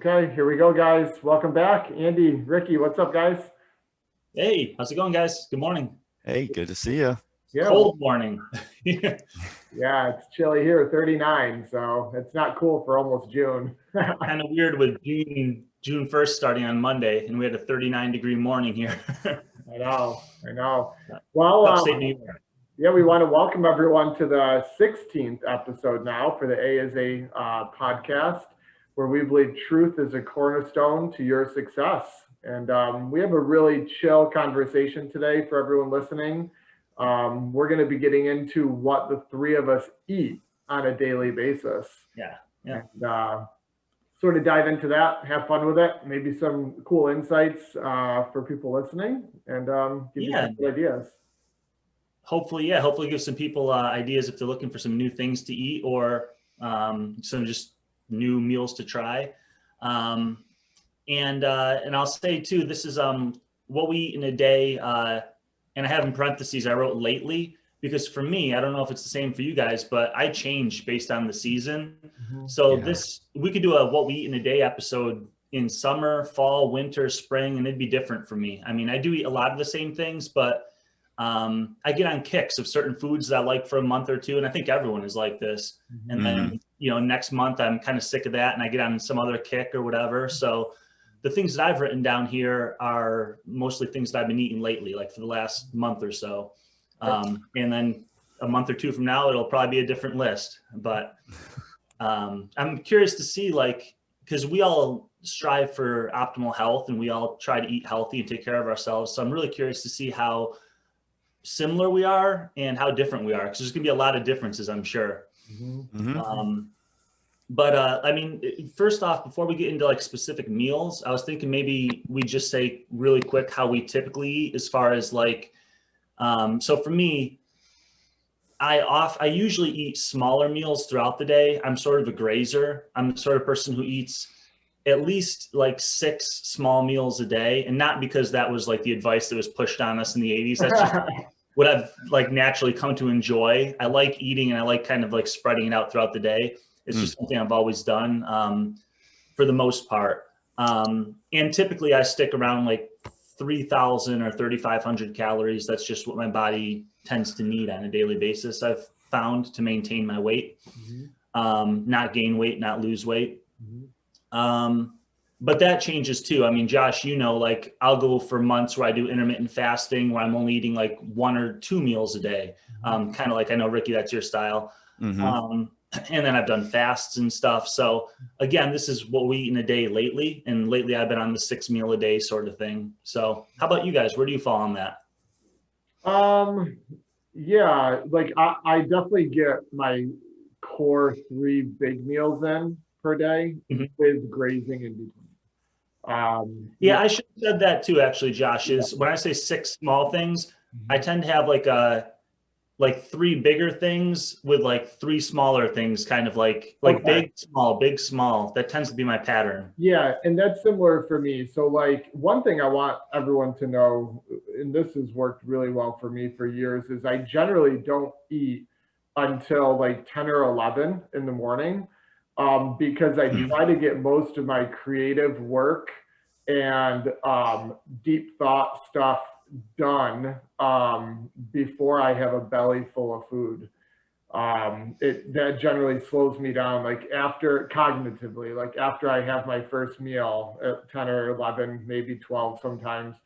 Okay, here we go, guys. Welcome back. Andy, Ricky, what's up, guys? Hey, how's it going, guys? Good morning. Hey, good to see you. Yeah, Cold morning. yeah, it's chilly here, 39, so it's not cool for almost June. Kind of weird with June 1st starting on Monday, and we had a 39-degree morning here. I know. Well, Upstate New York. yeah, we want to welcome everyone to the 16th episode now for the A is A podcast, where we believe truth is a cornerstone to your success. And we have a really chill conversation today for everyone listening. We're going to be getting into what the three of us eat on a daily basis. Yeah. And, sort of dive into that, have fun with it, maybe some cool insights for people listening, and give you some good ideas. Hopefully give some people ideas if they're looking for some new things to eat or some just new meals to try. And I'll say too, this is what we eat in a day. And I have in parentheses, I wrote lately, because for me, I don't know if it's the same for you guys, but I change based on the season. Mm-hmm. So we could do a what we eat in a day episode in summer, fall, winter, spring, and it'd be different for me. I mean, I do eat a lot of the same things, but I get on kicks of certain foods that I like for a month or two. And I think everyone is like this. Mm-hmm. And then, next month I'm kind of sick of that and I get on some other kick or whatever. So the things that I've written down here are mostly things that I've been eating lately, like for the last month or so. And then a month or two from now, it'll probably be a different list. But I'm curious to see, because we all strive for optimal health and we all try to eat healthy and take care of ourselves. So I'm really curious to see how similar we are and how different we are, because there's going to be a lot of differences, I'm sure. Mm-hmm. But I mean, first off, before we get into specific meals, I was thinking maybe we just say really quick how we typically eat as far as so for me, I usually eat smaller meals throughout the day. I'm sort of a grazer. I'm the sort of person who eats at least 6 small meals a day. And not because that was the advice that was pushed on us in the 80s. That's just what I've naturally come to enjoy. I like eating and I like kind of spreading it out throughout the day. It's just something I've always done for the most part. And typically I stick around 3,000 or 3,500 calories. That's just what my body tends to need on a daily basis. I've found to maintain my weight, not gain weight, not lose weight. But that changes too. I mean, Josh, I'll go for months where I do intermittent fasting, where I'm only eating 1 or 2 meals a day. Kind of I know, Ricky, that's your style. And then I've done fasts and stuff. So again, this is what we eat in a day lately. And lately I've been on the 6 meal a day sort of thing. So how about you guys? Where do you fall on that? Yeah, I definitely get my core 3 big meals in per day with grazing in between. Yeah, I should have said that too, actually, Josh, is when I say 6 small things, I tend to have 3 bigger things with 3 smaller things, kind of okay. Big, small. That tends to be my pattern. Yeah, and that's similar for me. So one thing I want everyone to know, and this has worked really well for me for years, is I generally don't eat until 10 or 11 in the morning, because I try to get most of my creative work and deep thought stuff done before I have a belly full of food. That generally slows me down cognitively, after I have my first meal at 10 or 11, maybe 12 sometimes.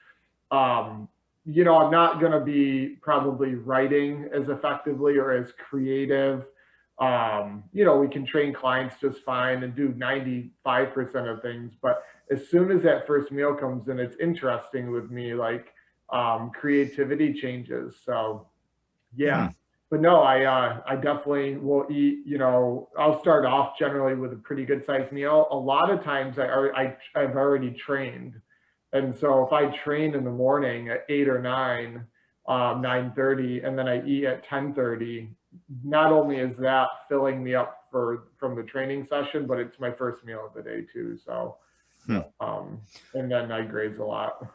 I'm not going to be probably writing as effectively or as creative. We can train clients just fine and do 95% of things, but as soon as that first meal comes in, it's interesting with me, creativity changes. So yeah. But no, I definitely will eat, I'll start off generally with a pretty good sized meal. A lot of times I've already trained. And so if I train in the morning at 8 or 9, 9:30, and then I eat at 10:30, not only is that filling me up from the training session, but it's my first meal of the day too. So, and then I graze a lot.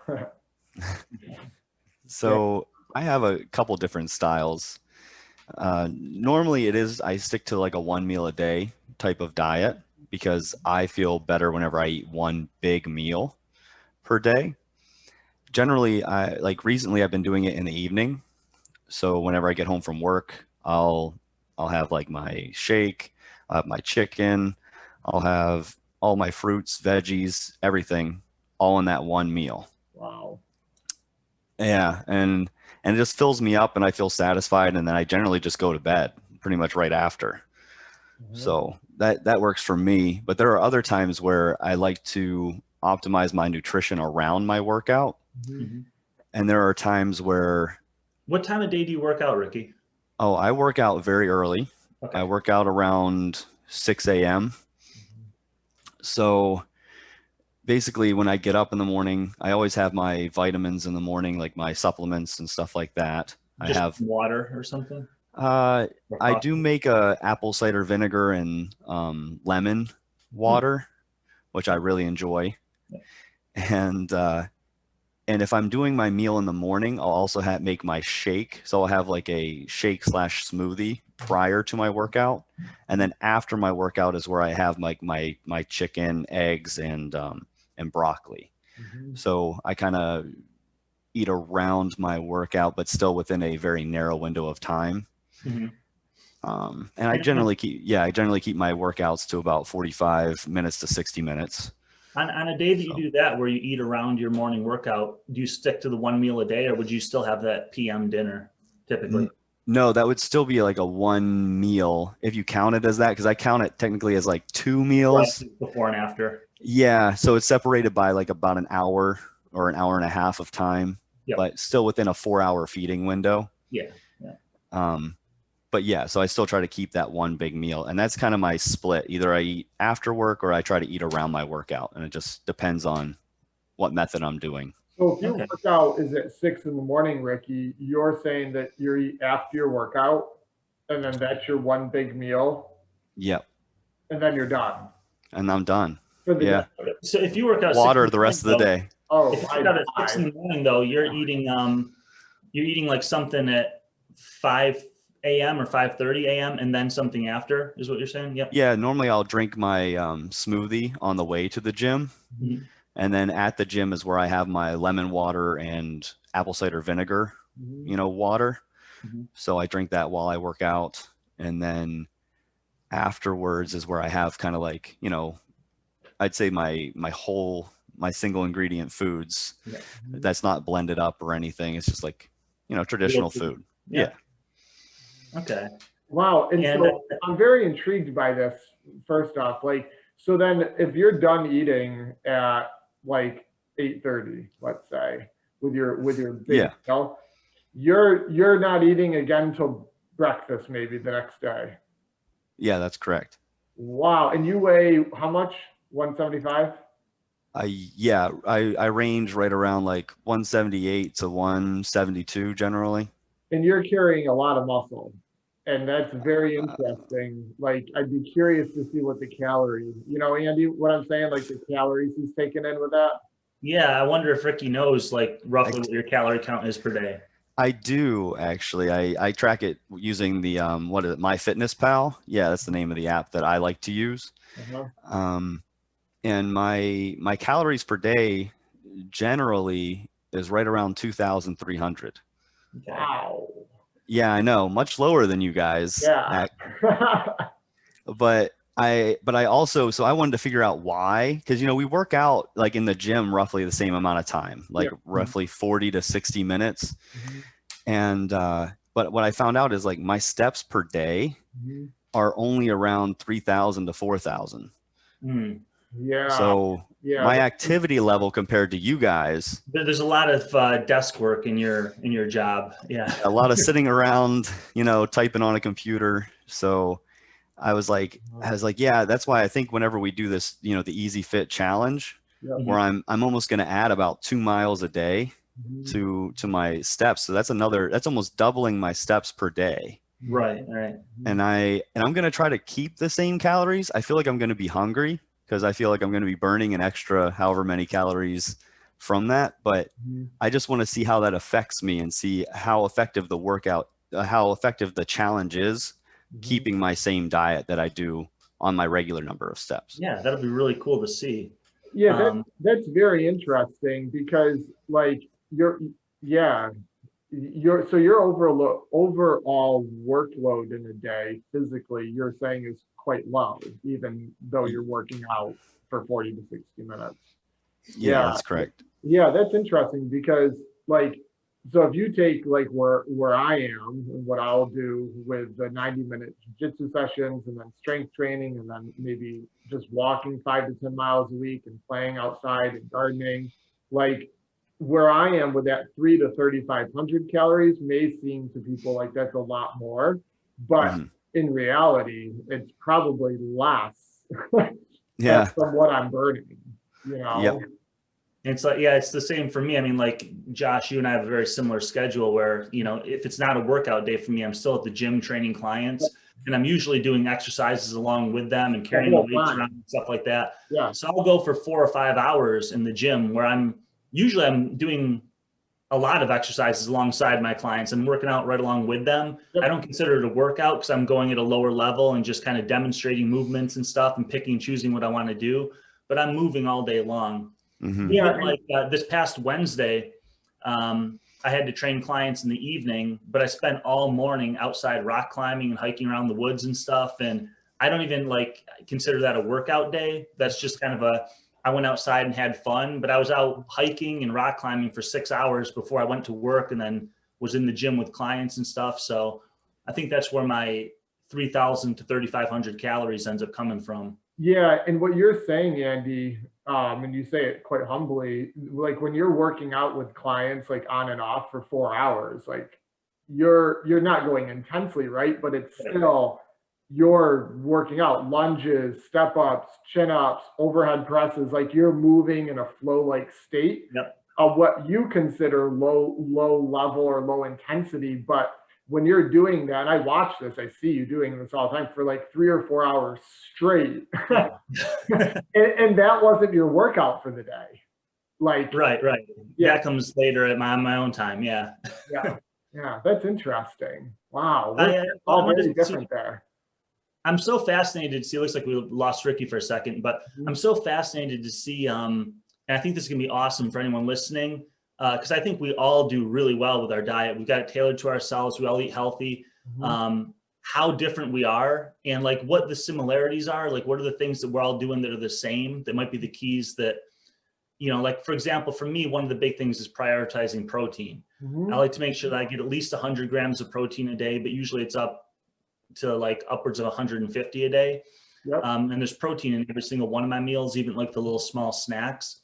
So I have a couple different styles. Normally I stick to a 1 meal a day type of diet. because I feel better whenever I eat one big meal per day. Generally, recently I've been doing it in the evening. So whenever I get home from work, I'll have like my shake, I'll have my chicken, I'll have all my fruits, veggies, everything, all in that one meal. Wow. Yeah, and it just fills me up and I feel satisfied, and then I generally just go to bed pretty much right after. So that works for me. But there are other times where I like to optimize my nutrition around my workout. Mhm. And there are times where, What time of day do you work out, Ricky? oh, I work out very early. Okay. I work out around 6 a.m. So basically when I get up in the morning, I always have my vitamins in the morning, like my supplements and stuff like that. Just I have water or something? I Or do make a apple cider vinegar and lemon water, which I really enjoy. And if I'm doing my meal in the morning, I'll also make my shake. So I'll have like a shake / smoothie prior to my workout. And then after my workout is where I have like my chicken, eggs, and broccoli. So I kind of eat around my workout, but still within a very narrow window of time. Mhm. And I generally keep my workouts to about 45 minutes to 60 minutes. On a day that you do that, where you eat around your morning workout, do you stick to the one meal a day, or would you still have that PM dinner typically? No, that would still be like a one meal if you count it as that, because I count it technically as like two meals. Right, before and after. Yeah, so it's separated by like about an hour or an hour and a half of time, but still within a 4-hour feeding window. Yeah. But yeah, so I still try to keep that one big meal, and that's kind of my split. Either I eat after work or I try to eat around my workout, and it just depends on what method I'm doing. So if your workout is at 6 in the morning, Ricky, you're saying that you eat after your workout, and then that's your one big meal? Yep. And then you're done? And I'm done. For the Yeah. day. So if you work out Water the rest of the day. Oh, if you work out at 6 in the morning, though, you're eating like something at 5 a.m. or 5:30 a.m. and then something after, is what you're saying? Yep. Yeah, normally I'll drink my smoothie on the way to the gym. Mhm. And then at the gym is where I have my lemon water and apple cider vinegar, water. So I drink that while I work out. And then afterwards is where I have kind of like, I'd say my single ingredient foods. That's not blended up or anything. It's just like, traditional food. Yeah. Okay. Wow. And so I'm very intrigued by this, first off. So then if you're done eating at like 8:30, let's say, with your big meal, you're not eating again till breakfast maybe the next day. Yeah, that's correct. Wow. And you weigh how much? 175? I range right around like 178 to 172 generally. And you're carrying a lot of muscle. And that's very interesting. Like, I'd be curious to see what the calories, Andy, what I'm saying, like the calories he's taking in with that. Yeah, I wonder if Ricky knows like roughly what your calorie count is per day. I do actually. I track it using the what is it, MyFitnessPal? Yeah, that's the name of the app that I like to use. And my calories per day generally is right around 2,300. Wow. Yeah, I know, much lower than you guys. Yeah. But I also, so I wanted to figure out why, because we work out like in the gym roughly the same amount of time, like roughly 40 to 60 minutes. And but what I found out is like my steps per day are only around 3,000 to 4,000. Yeah. So my activity level compared to you guys, there's a lot of desk work in your job. Yeah. A lot of sitting around, typing on a computer. So I was like, yeah, that's why I think whenever we do this, the Easy Fit challenge, where I'm almost going to add about 2 miles a day to my steps. So that's almost doubling my steps per day. Right. And I'm going to try to keep the same calories. I feel like I'm going to be hungry because I feel like I'm going to be burning an extra however many calories from that. But I just want to see how that affects me and see how effective the challenge is, keeping my same diet that I do on my regular number of steps. Yeah, that'll be really cool to see. Yeah, that's very interesting because like your overall workload in a day physically, you're saying is quite low, even though you're working out for 40 to 60 minutes. Yeah, that's correct. Yeah, that's interesting because like, so if you take like where I am and what I'll do with the 90-minute jiu-jitsu sessions and then strength training and then maybe just walking 5 to 10 miles a week and playing outside and gardening, like where I am with that 3,000 to 3,500 calories may seem to people like that's a lot more, but in reality, it's probably less from what I'm burning, you know? Yep. It's like, yeah, it's the same for me. I mean, like Josh, you and I have a very similar schedule where, you know, if it's not a workout day for me, I'm still at the gym training clients and I'm usually doing exercises along with them and carrying the weights around and stuff like that. Yeah. So I'll go for 4 or 5 hours in the gym where I'm doing a lot of exercises alongside my clients and working out right along with them. Yep. I don't consider it a workout because I'm going at a lower level and just kind of demonstrating movements and stuff and picking and choosing what I want to do, but I'm moving all day long. Yeah, like this past Wednesday, I had to train clients in the evening, but I spent all morning outside rock climbing and hiking around the woods and stuff. And I don't even like consider that a workout day. That's just kind of I went outside and had fun, but I was out hiking and rock climbing for 6 hours before I went to work and then was in the gym with clients and stuff. So I think that's where my 3,000 to 3,500 calories ends up coming from. Yeah, and what you're saying, Andy, and you say it quite humbly, like when you're working out with clients like on and off for 4 hours, like you're not going intensely, right? But it's still you're working out lunges, step ups, chin ups, overhead presses, like you're moving in a flow like state of what you consider low level or low intensity. But when you're doing that, and I watch this, I see you doing this all the time for like 3 or 4 hours straight. and that wasn't your workout for the day. Like right. Yeah, that comes later at my own time. Yeah. Yeah, that's interesting. Wow. All very different there. I'm so fascinated to see, it looks like we lost Ricky for a second, but I'm so fascinated to see, and I think this is gonna be awesome for anyone listening, because I think we all do really well with our diet. We've got it tailored to ourselves. We all eat healthy. How different we are and like what the similarities are, like what are the things that we're all doing that are the same, that might be the keys that, you know, like for example, for me, one of the big things is prioritizing protein. I like to make sure that I get at least 100 grams of protein a day, but usually it's up to like upwards of 150 a day. And there's protein in every single one of my meals, even like the little small snacks.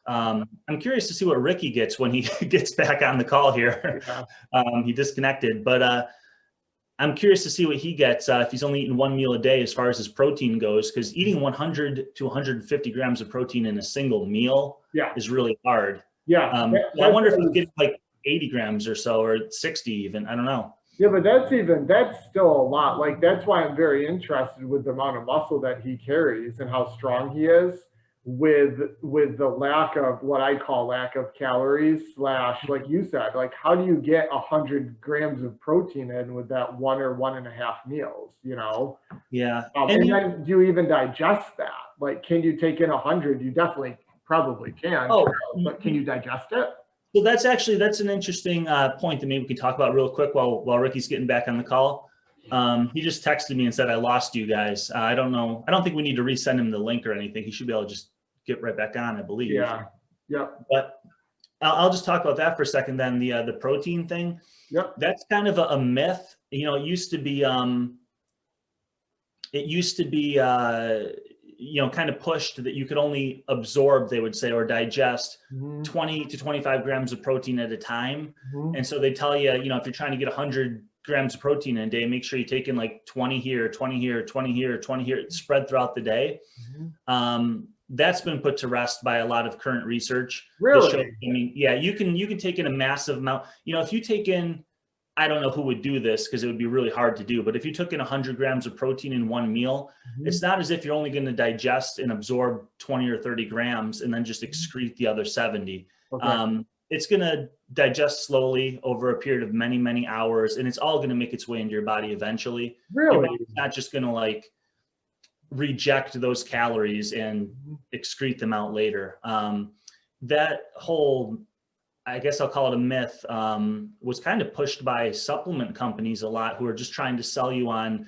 I'm curious to see what Ricky gets when he gets back on the call here. He disconnected, but I'm curious to see what he gets if he's only eating 1 meal a day as far as his protein goes, because eating 100 to 150 grams of protein in a single meal is really hard. I wonder if he's getting like 80 grams or so, or 60 even, I don't know. Yeah, but that's still a lot. Like, that's why I'm very interested with the amount of muscle that he carries and how strong he is with the lack of what I call lack of calories / like you said, like how do you get 100 grams of protein in with that 1 or 1.5 meals, you know? And then do you even digest that? Like, can you take in 100? You definitely probably can, but can you digest it? Well, that's an interesting point that maybe we can talk about real quick while Ricky's getting back on the call. He just texted me and said, I lost you guys. I don't know. I don't think we need to resend him the link or anything. He should be able to just get right back on, I believe. But I'll just talk about that for a second then, the protein thing. That's kind of a myth. You know, it used to be you know, kind of pushed that you could only absorb, they would say, or digest 20 to 25 grams of protein at a time. And so they tell you, you know, if you're trying to get 100 grams of protein in a day, make sure you take in like 20 here, 20 here, 20 here, 20 here, spread throughout the day. That's been put to rest by a lot of current research. Really? I mean, yeah, you can take in a massive amount. You know, if you take in, I don't know who would do this because it would be really hard to do, but if you took in 100 grams of protein in 1 meal, it's not as if you're only going to digest and absorb 20 or 30 grams and then just excrete the other 70. It's going to digest slowly over a period of many, many hours, and it's all going to make its way into your body eventually. Really? It's not just going to like, reject those calories and excrete them out later. That whole, I guess I'll call it a myth, was kind of pushed by supplement companies a lot, who are just trying to sell you on,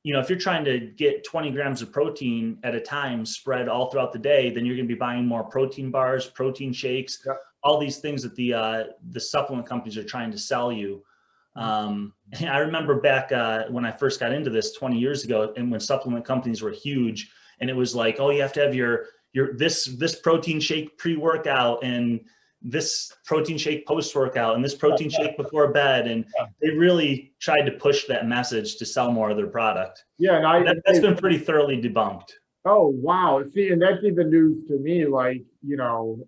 you know, if you're trying to get 20 grams of protein at a time spread all throughout the day, then you're going to be buying more protein bars, protein shakes, all these things that the supplement companies are trying to sell you. I remember back when I first got into this 20 years ago, and when supplement companies were huge, and it was like, oh, you have to have your this protein shake pre-workout, and this protein shake post-workout, and this protein shake before bed. And they really tried to push that message to sell more of their product. Yeah. And that's been pretty thoroughly debunked. Oh, wow. See, and that's even news to me. Like, you know,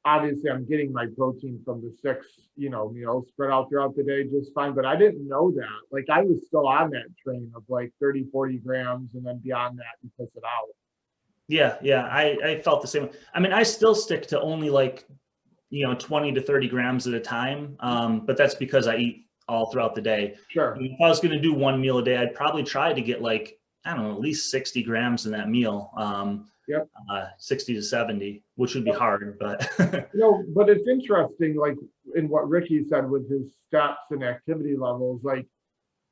obviously I'm getting my protein from the 6, you know, meals spread out throughout the day just fine. But I didn't know that. Like, I was still on that train of like 30, 40 grams. And then beyond that, you piss it out. Yeah. Yeah. I felt the same. I mean, I still stick to only like, you know, 20 to 30 grams at a time. But that's because I eat all throughout the day. Sure. If I was going to do 1 meal a day, I'd probably try to get like, I don't know, at least 60 grams in that meal. 60 to 70, which would be hard, but. You know, but it's interesting, like in what Ricky said with his steps and activity levels, like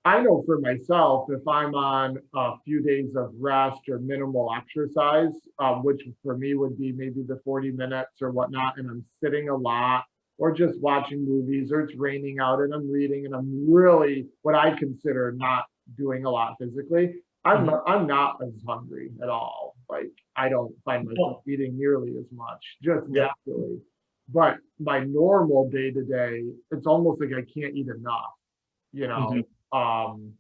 I know for myself, if I'm on a few days of rest or minimal exercise, which for me would be maybe the 40 minutes or whatnot, and I'm sitting a lot or just watching movies, or it's raining out and I'm reading and I'm really what I consider not doing a lot physically, I'm not as hungry at all. Like I don't find myself eating nearly as much, just naturally. But my normal day to day, it's almost like I can't eat enough, you know. And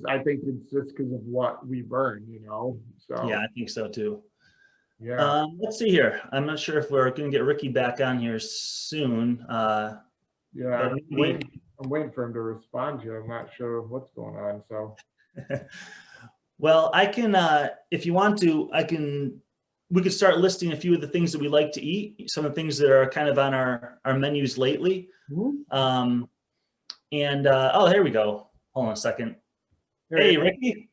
I think it's just because of what we burn, you know. So yeah, I think so too. Yeah. Let's see here. I'm not sure if we're going to get Ricky back on here soon. Yeah, I'm waiting for him to respond to you. I'm not sure what's going on. So. Well, I can, if you want to, we could start listing a few of the things that we like to eat, some of the things that are kind of on our menus lately. Oh, here we go. Hold on a second. Hey, Ricky.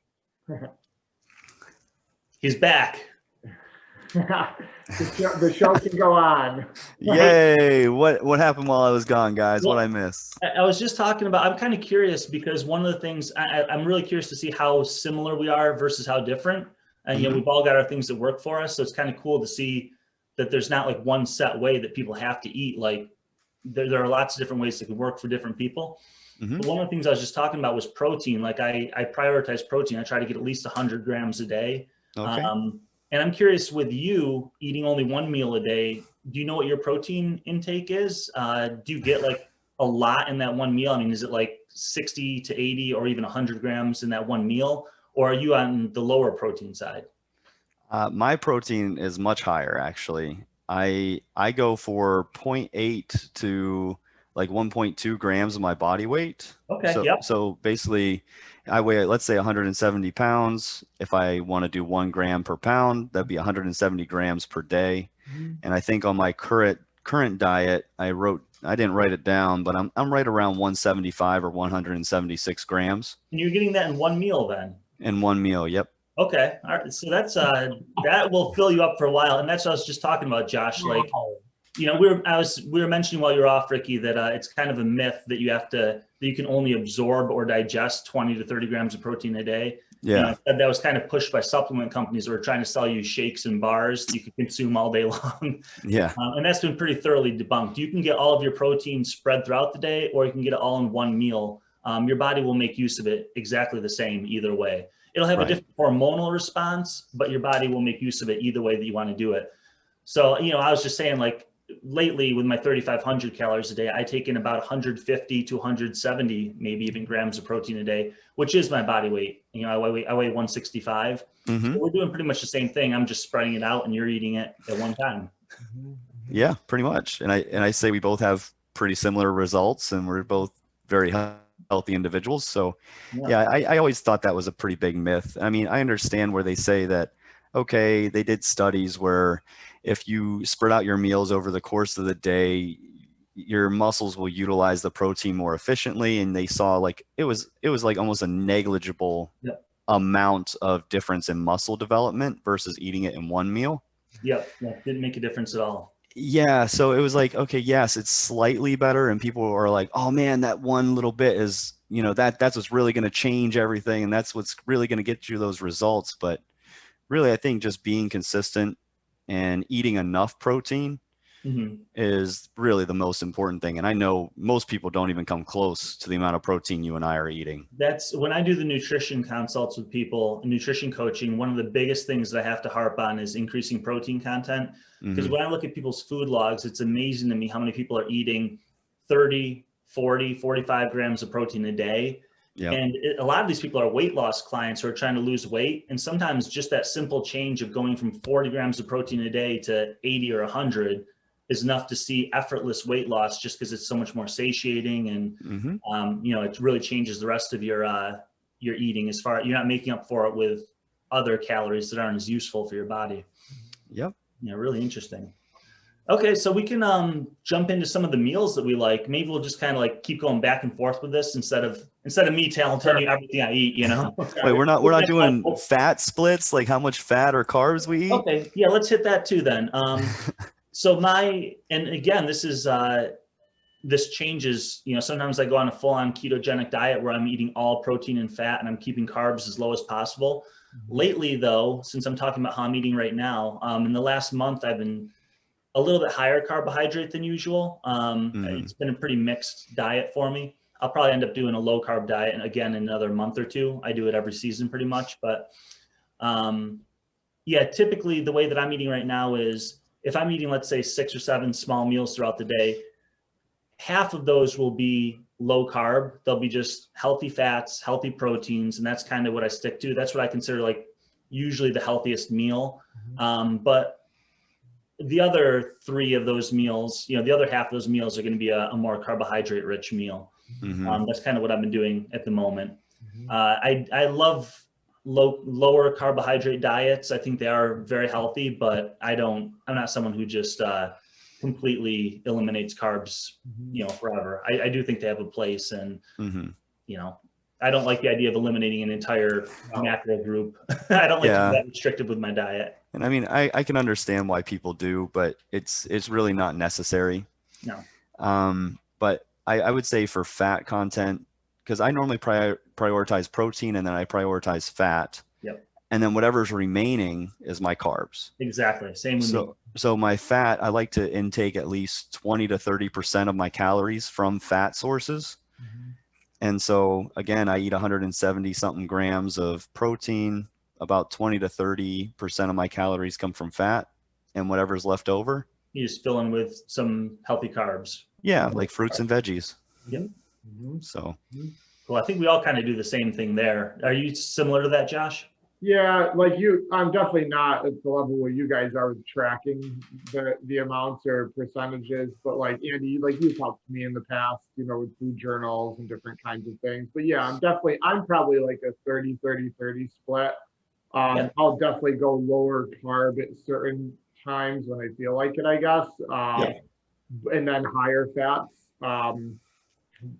He's back. The show can go on. Yay! What happened while I was gone, guys? Well, what I missed? I was just talking about, I'm kind of curious because one of the things I'm really curious to see how similar we are versus how different. And you know, we've all got our things that work for us, so it's kind of cool to see that there's not like one set way that people have to eat. Like there are lots of different ways that can work for different people. But one of the things I was just talking about was protein. Like I prioritize protein. I try to get at least 100 grams a day. Okay. And I'm curious, with you eating only 1 meal a day, do you know what your protein intake is? Do you get like a lot in that 1 meal? I mean, is it like 60 to 80 or even 100 grams in that 1 meal? Or are you on the lower protein side? My protein is much higher, actually. I go for 0.8 to like 1.2 grams of my body weight. Okay. So basically, I weigh, let's say 170 pounds. If I want to do 1 gram per pound, that'd be 170 grams per day. And I think on my current diet, I didn't write it down, but I'm right around 175 or 176 grams. And you're getting that in 1 meal then? In 1 meal, yep. Okay. All right. So that's that will fill you up for a while. And that's what I was just talking about, Josh. Like, you know, we were mentioning while you're off, Ricky, that it's kind of a myth that you can only absorb or digest 20 to 30 grams of protein a day. Yeah. That was kind of pushed by supplement companies who are trying to sell you shakes and bars that you can consume all day long. Yeah. And that's been pretty thoroughly debunked. You can get all of your protein spread throughout the day, or you can get it all in 1 meal. Your body will make use of it exactly the same either way. It'll have a different hormonal response, but your body will make use of it either way that you want to do it. So, you know, I was just saying, like, lately with my 3,500 calories a day, I take in about 150 to 170, maybe even grams of protein a day, which is my body weight. You know, I weigh 165. So we're doing pretty much the same thing. I'm just spreading it out and you're eating it at one time. Yeah, pretty much. And I say we both have pretty similar results, and we're both very healthy individuals. So yeah, I always thought that was a pretty big myth. I mean, I understand where they say that, okay, they did studies where if you spread out your meals over the course of the day, your muscles will utilize the protein more efficiently. And they saw like, it was like almost a negligible amount of difference in muscle development versus eating it in one meal. Yep. Yeah, didn't make a difference at all. Yeah, so it was like, okay, yes, it's slightly better, and people are like, oh man, that one little bit is, you know, that's what's really going to change everything, and that's what's really going to get you those results. But really, I think just being consistent and eating enough protein is really the most important thing. And I know most people don't even come close to the amount of protein you and I are eating. That's when I do the nutrition consults with people, nutrition coaching, one of the biggest things that I have to harp on is increasing protein content. Because when I look at people's food logs, it's amazing to me how many people are eating 30, 40, 45 grams of protein a day. Yep. And a lot of these people are weight loss clients who are trying to lose weight. And sometimes just that simple change of going from 40 grams of protein a day to 80 or 100 is enough to see effortless weight loss, just because it's so much more satiating. And, you know, it really changes the rest of your eating, as far you're not making up for it with other calories that aren't as useful for your body. Yep. Yeah, really interesting. Okay, so we can jump into some of the meals that we like. Maybe we'll just kind of like keep going back and forth with this instead of me telling you everything I eat, you know. Wait, we're not doing fat splits, like how much fat or carbs we eat? Okay, yeah, let's hit that too then. So and again, this is this changes, you know, sometimes I go on a full-on ketogenic diet where I'm eating all protein and fat and I'm keeping carbs as low as possible. Lately though, since I'm talking about how I'm eating right now, in the last month, I've been a little bit higher carbohydrate than usual. It's been a pretty mixed diet for me. I'll probably end up doing a low carb diet, and again, in another month or two. I do it every season pretty much, but yeah, typically the way that I'm eating right now is if I'm eating, let's say 6 or 7 small meals throughout the day, half of those will be low carb. They'll be just healthy fats, healthy proteins, and that's kind of what I stick to. That's what I consider like usually the healthiest meal. But the other 3 of those meals, you know, the other half of those meals are going to be a more carbohydrate rich meal. That's kind of what I've been doing at the moment. I love lower carbohydrate diets. I think they are very healthy, but I'm not someone who just completely eliminates carbs, you know, forever. I do think they have a place, and you know, I don't like the idea of eliminating an entire macro group. I don't like to be that restrictive with my diet. And I mean, I can understand why people do, but it's really not necessary. No. But I would say for fat content, because I normally prioritize protein and then I prioritize fat. Yep. And then whatever's remaining is my carbs. Exactly. Same with me. So my fat, I like to intake at least 20 to 30% of my calories from fat sources. And so again, I eat 170 something grams of protein, about 20 to 30% of my calories come from fat, and whatever's left over, you just fill in with some healthy carbs. Yeah, like fruits and veggies. Yep. So well, I think we all kind of do the same thing there. Are you similar to that, Josh? Yeah, like I'm definitely not at the level where you guys are with tracking the amounts or percentages, but like Andy, like you've helped me in the past, you know, with food journals and different kinds of things. But yeah, I'm probably like a 30-30-30 split. I'll definitely go lower carb at certain times when I feel like it, I guess, and then higher fats.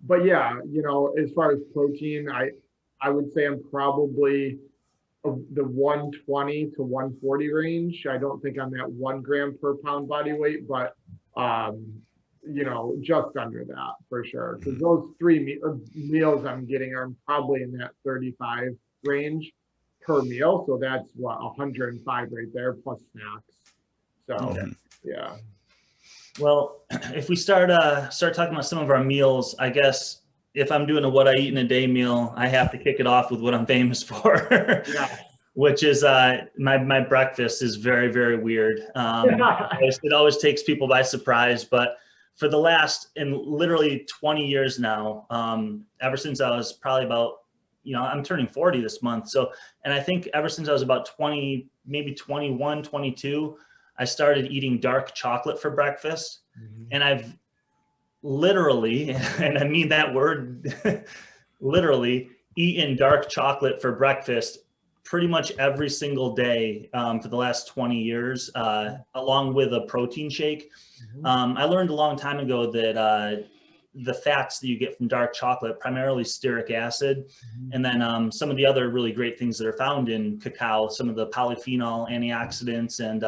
But yeah, you know, as far as protein, I would say I'm probably the 120 to 140 range. I don't think I'm at 1 gram per pound body weight, but you know, just under that for sure. Because those 3 meals I'm getting are probably in that 35 range per meal. So that's what, 105 right there plus snacks. So yeah. Well, if we start talking about some of our meals, I guess if I'm doing a what I eat in a day meal, I have to kick it off with what I'm famous for, which is my breakfast is very, very weird. It always takes people by surprise, but for the last, in literally 20 years now, ever since I was probably about, you know, I'm turning 40 this month. So, and I think ever since I was about 20, maybe 21, 22, I started eating dark chocolate for breakfast. And I've literally, and I mean that word, literally eaten dark chocolate for breakfast pretty much every single day for the last 20 years, along with a protein shake. I learned a long time ago that the fats that you get from dark chocolate, primarily stearic acid, and then some of the other really great things that are found in cacao, some of the polyphenol antioxidants, and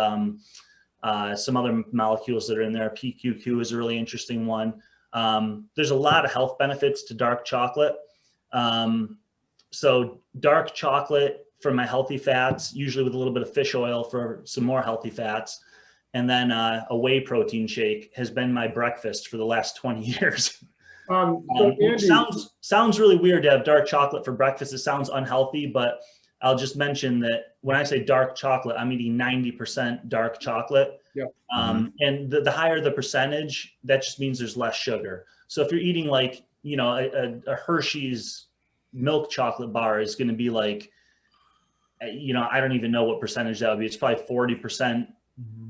some other molecules that are in there. PQQ is a really interesting one. There's a lot of health benefits to dark chocolate. So dark chocolate for my healthy fats, usually with a little bit of fish oil for some more healthy fats. And then a whey protein shake has been my breakfast for the last 20 years. Which sounds really weird to have dark chocolate for breakfast. It sounds unhealthy, but I'll just mention that when I say dark chocolate, I'm eating 90% dark chocolate. Yeah. And the higher the percentage, that just means there's less sugar. So if you're eating like, you know, a Hershey's milk chocolate bar is going to be like, you know, I don't even know what percentage that would be. It's probably 40%,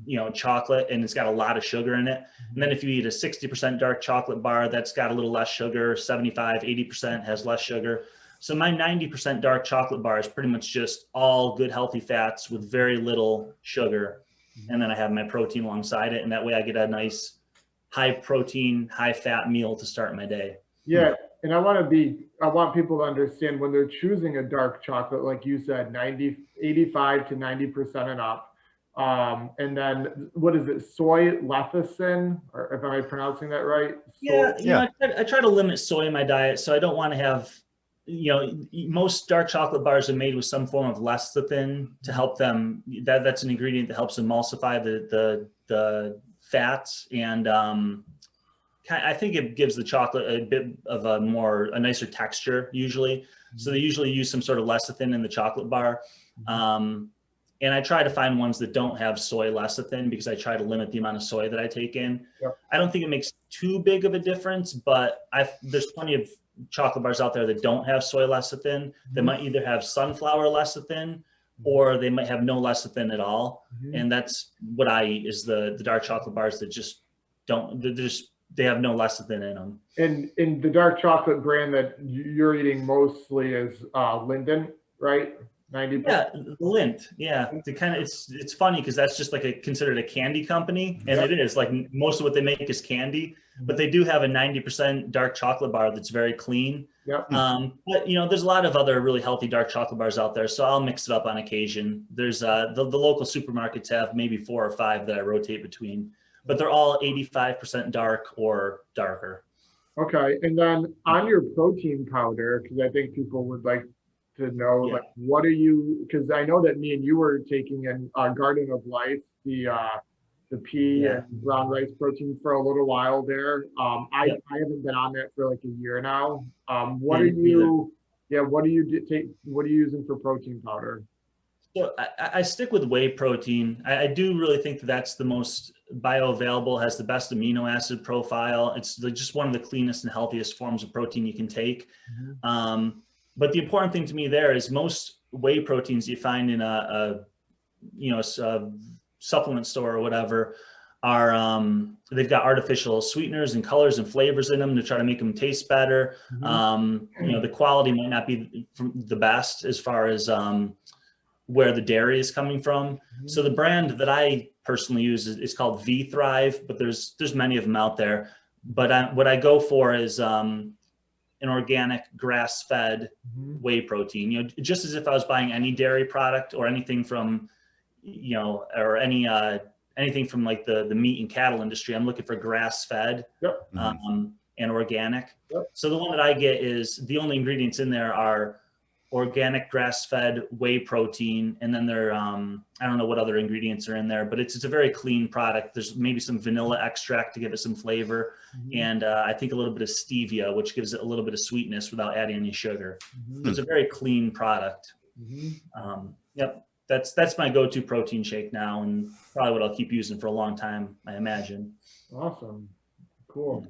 you know, chocolate, and it's got a lot of sugar in it. And then if you eat a 60% dark chocolate bar, that's got a little less sugar, 75, 80% has less sugar. So my 90% dark chocolate bar is pretty much just all good, healthy fats with very little sugar. And then I have my protein alongside it. And that way I get a nice high protein, high fat meal to start my day. Yeah. And I want people to understand when they're choosing a dark chocolate, like you said, 85 to 90% and up. And then what is it? Soy lecithin, or if I'm pronouncing that right? Yeah. You know, I try to limit soy in my diet. So I don't want to have, you know, most dark chocolate bars are made with some form of lecithin to help them. That's an ingredient that helps emulsify the fats, and I think it gives the chocolate a bit of a nicer texture usually. So they usually use some sort of lecithin in the chocolate bar. And I try to find ones that don't have soy lecithin because I try to limit the amount of soy that I take in. Yep. I don't think it makes too big of a difference, but there's plenty of chocolate bars out there that don't have soy lecithin. They might either have sunflower lecithin or they might have no lecithin at all. And that's what I eat, is the dark chocolate bars that just don't, they have no lecithin in them. And in the dark chocolate brand that you're eating mostly is Linden, right? 90%. Yeah, Lindt. Yeah, it's funny because that's just like considered a candy company, and it is like most of what they make is candy, but they do have a 90% dark chocolate bar that's very clean. Yep. But you know, there's a lot of other really healthy dark chocolate bars out there, so I'll mix it up on occasion. There's the local supermarkets have maybe 4 or 5 that I rotate between, but they're all 85% dark or darker. Okay, and then on your protein powder, because I think people would like to know, like, what are you, because I know that me and you were taking in Garden of Life, the pea and brown rice protein for a little while there. I haven't been on that for like a year now. What are you using for protein powder? So I stick with whey protein. I do really think that's the most bioavailable, has the best amino acid profile. It's just one of the cleanest and healthiest forms of protein you can take. But the important thing to me there is most whey proteins you find in a supplement store or whatever are they've got artificial sweeteners and colors and flavors in them to try to make them taste better. You know, the quality might not be the best as far as where the dairy is coming from. So the brand that I personally use is called V Thrive, but there's many of them out there. But what I go for is an organic grass-fed whey protein, you know, just as if I was buying any dairy product or anything from, you know, or anything from like the meat and cattle industry. I'm looking for grass-fed and organic. So the one that I get is the only ingredients in there are organic grass-fed whey protein, and then there I don't know what other ingredients are in there, but it's a very clean product. There's maybe some vanilla extract to give it some flavor, and I think a little bit of stevia, which gives it a little bit of sweetness without adding any sugar. So it's a very clean product. Yep, that's my go-to protein shake now, and probably what I'll keep using for a long time, I imagine. Awesome. Cool.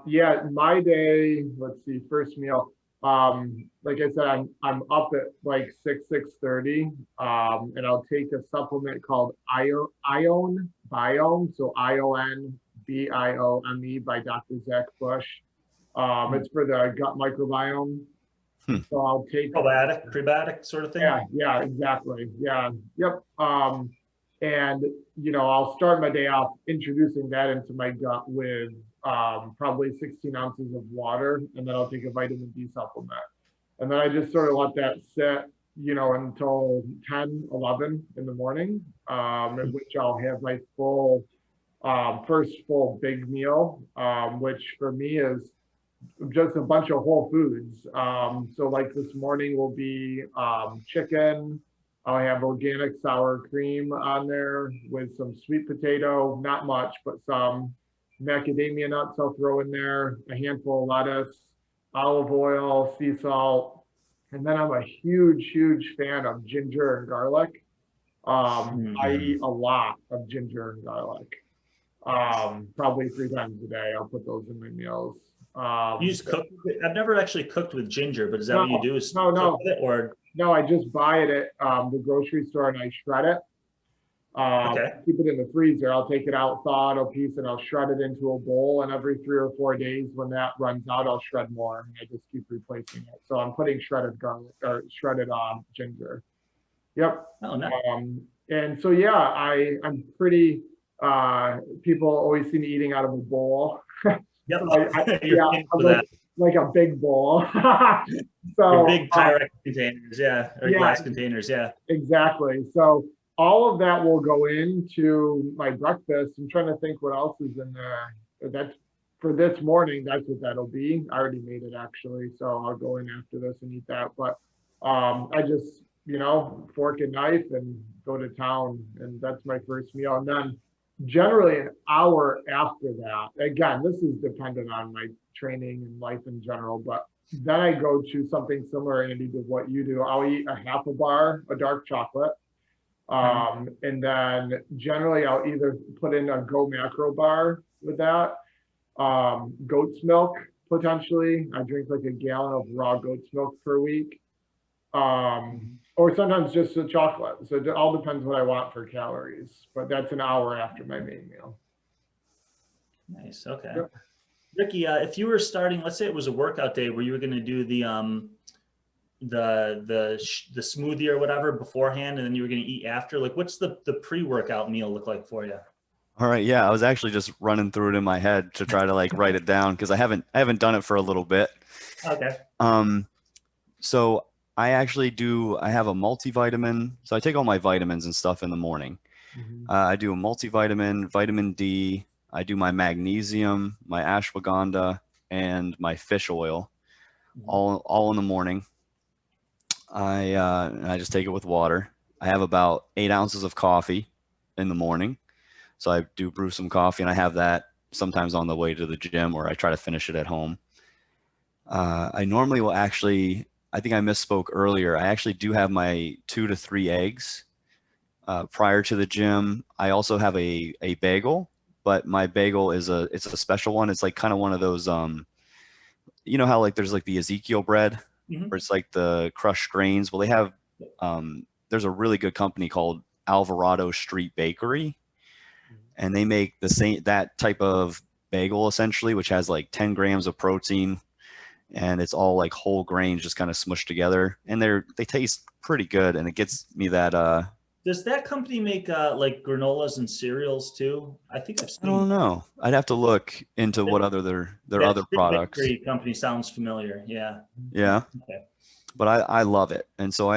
Yeah, my day, let's see, first meal. Like I said, I'm up at like 6:30, and I'll take a supplement called Ion Biome, so IONBIOME by Dr. Zach Bush. It's for the gut microbiome. So I'll take prebiotic sort of thing. Yeah, exactly. Yeah, yep. And, I'll start my day off introducing that into my gut with probably 16 ounces of water, and then I'll take a vitamin D supplement. And then I just sort of let that sit, until 10, 11 in the morning, at which I'll have my first full big meal, which for me is just a bunch of whole foods. So like this morning will be chicken. I'll have organic sour cream on there with some sweet potato, not much, but some macadamia nuts I'll throw in there, a handful of lettuce, olive oil, sea salt. And then I'm a huge, huge fan of ginger and garlic. I eat a lot of ginger and garlic. Probably 3 times a day. I'll put those in my meals. You just cook with it? I've never actually cooked with ginger, but is that what you do? Is no. cook with it, or No, I just buy it at the grocery store and I shred it. okay. Keep it in the freezer. I'll take it out, thaw it a piece, and I'll shred it into a bowl. And every 3 or 4 days, when that runs out, I'll shred more. And I just keep replacing it. So I'm putting shredded garlic or shredded ginger. Yep. Oh, nice. And so yeah, I'm pretty. People always see me eating out of a bowl. Yep. I'm like a big bowl. So your big Pyrex containers, yeah, or glass containers, yeah. Exactly. So all of that will go into my breakfast. I'm trying to think what else is in there. That's for this morning. That's what that'll be. I already made it actually, so I'll go in after this and eat that. But I just fork and knife and go to town, and that's my first meal. And then generally an hour after that, again, this is dependent on my training and life in general, but then I go to something similar, Andy, to what you do. I'll eat a half a bar of dark chocolate. And then generally I'll either put in a Go Macro bar with that, goat's milk, potentially. I drink like a gallon of raw goat's milk per week. Or sometimes just the chocolate. So it all depends what I want for calories, but that's an hour after my main meal. Nice. Okay. Yep. Ricky, if you were starting, let's say it was a workout day where you were going to do the smoothie or whatever beforehand, and then you were going to eat after, like what's the pre-workout meal look like for you? All right. Yeah. I was actually just running through it in my head to try to like write it down, because I haven't done it for a little bit. Okay. So I have a multivitamin. So I take all my vitamins and stuff in the morning. I do a multivitamin, vitamin D. I do my magnesium, my ashwagandha, and my fish oil, all in the morning. I just take it with water. I have about 8 ounces of coffee in the morning. So I do brew some coffee, and I have that sometimes on the way to the gym, or I try to finish it at home. I normally will I think I misspoke earlier. I actually do have my 2 to 3 eggs prior to the gym. I also have a bagel, but my bagel it's a special one. It's like kind of one of those, how like there's like the Ezekiel bread, where it's like the crushed grains. Well, they have, there's a really good company called Alvarado Street Bakery, and they make that type of bagel essentially, which has like 10 grams of protein. And it's all like whole grains just kind of smushed together, and they taste pretty good, and it gets me that. Does that company make like granolas and cereals too? I think I've seen. I don't know. I'd have to look into what their other products. Company sounds familiar. Yeah. Yeah. Okay. But I love it, and so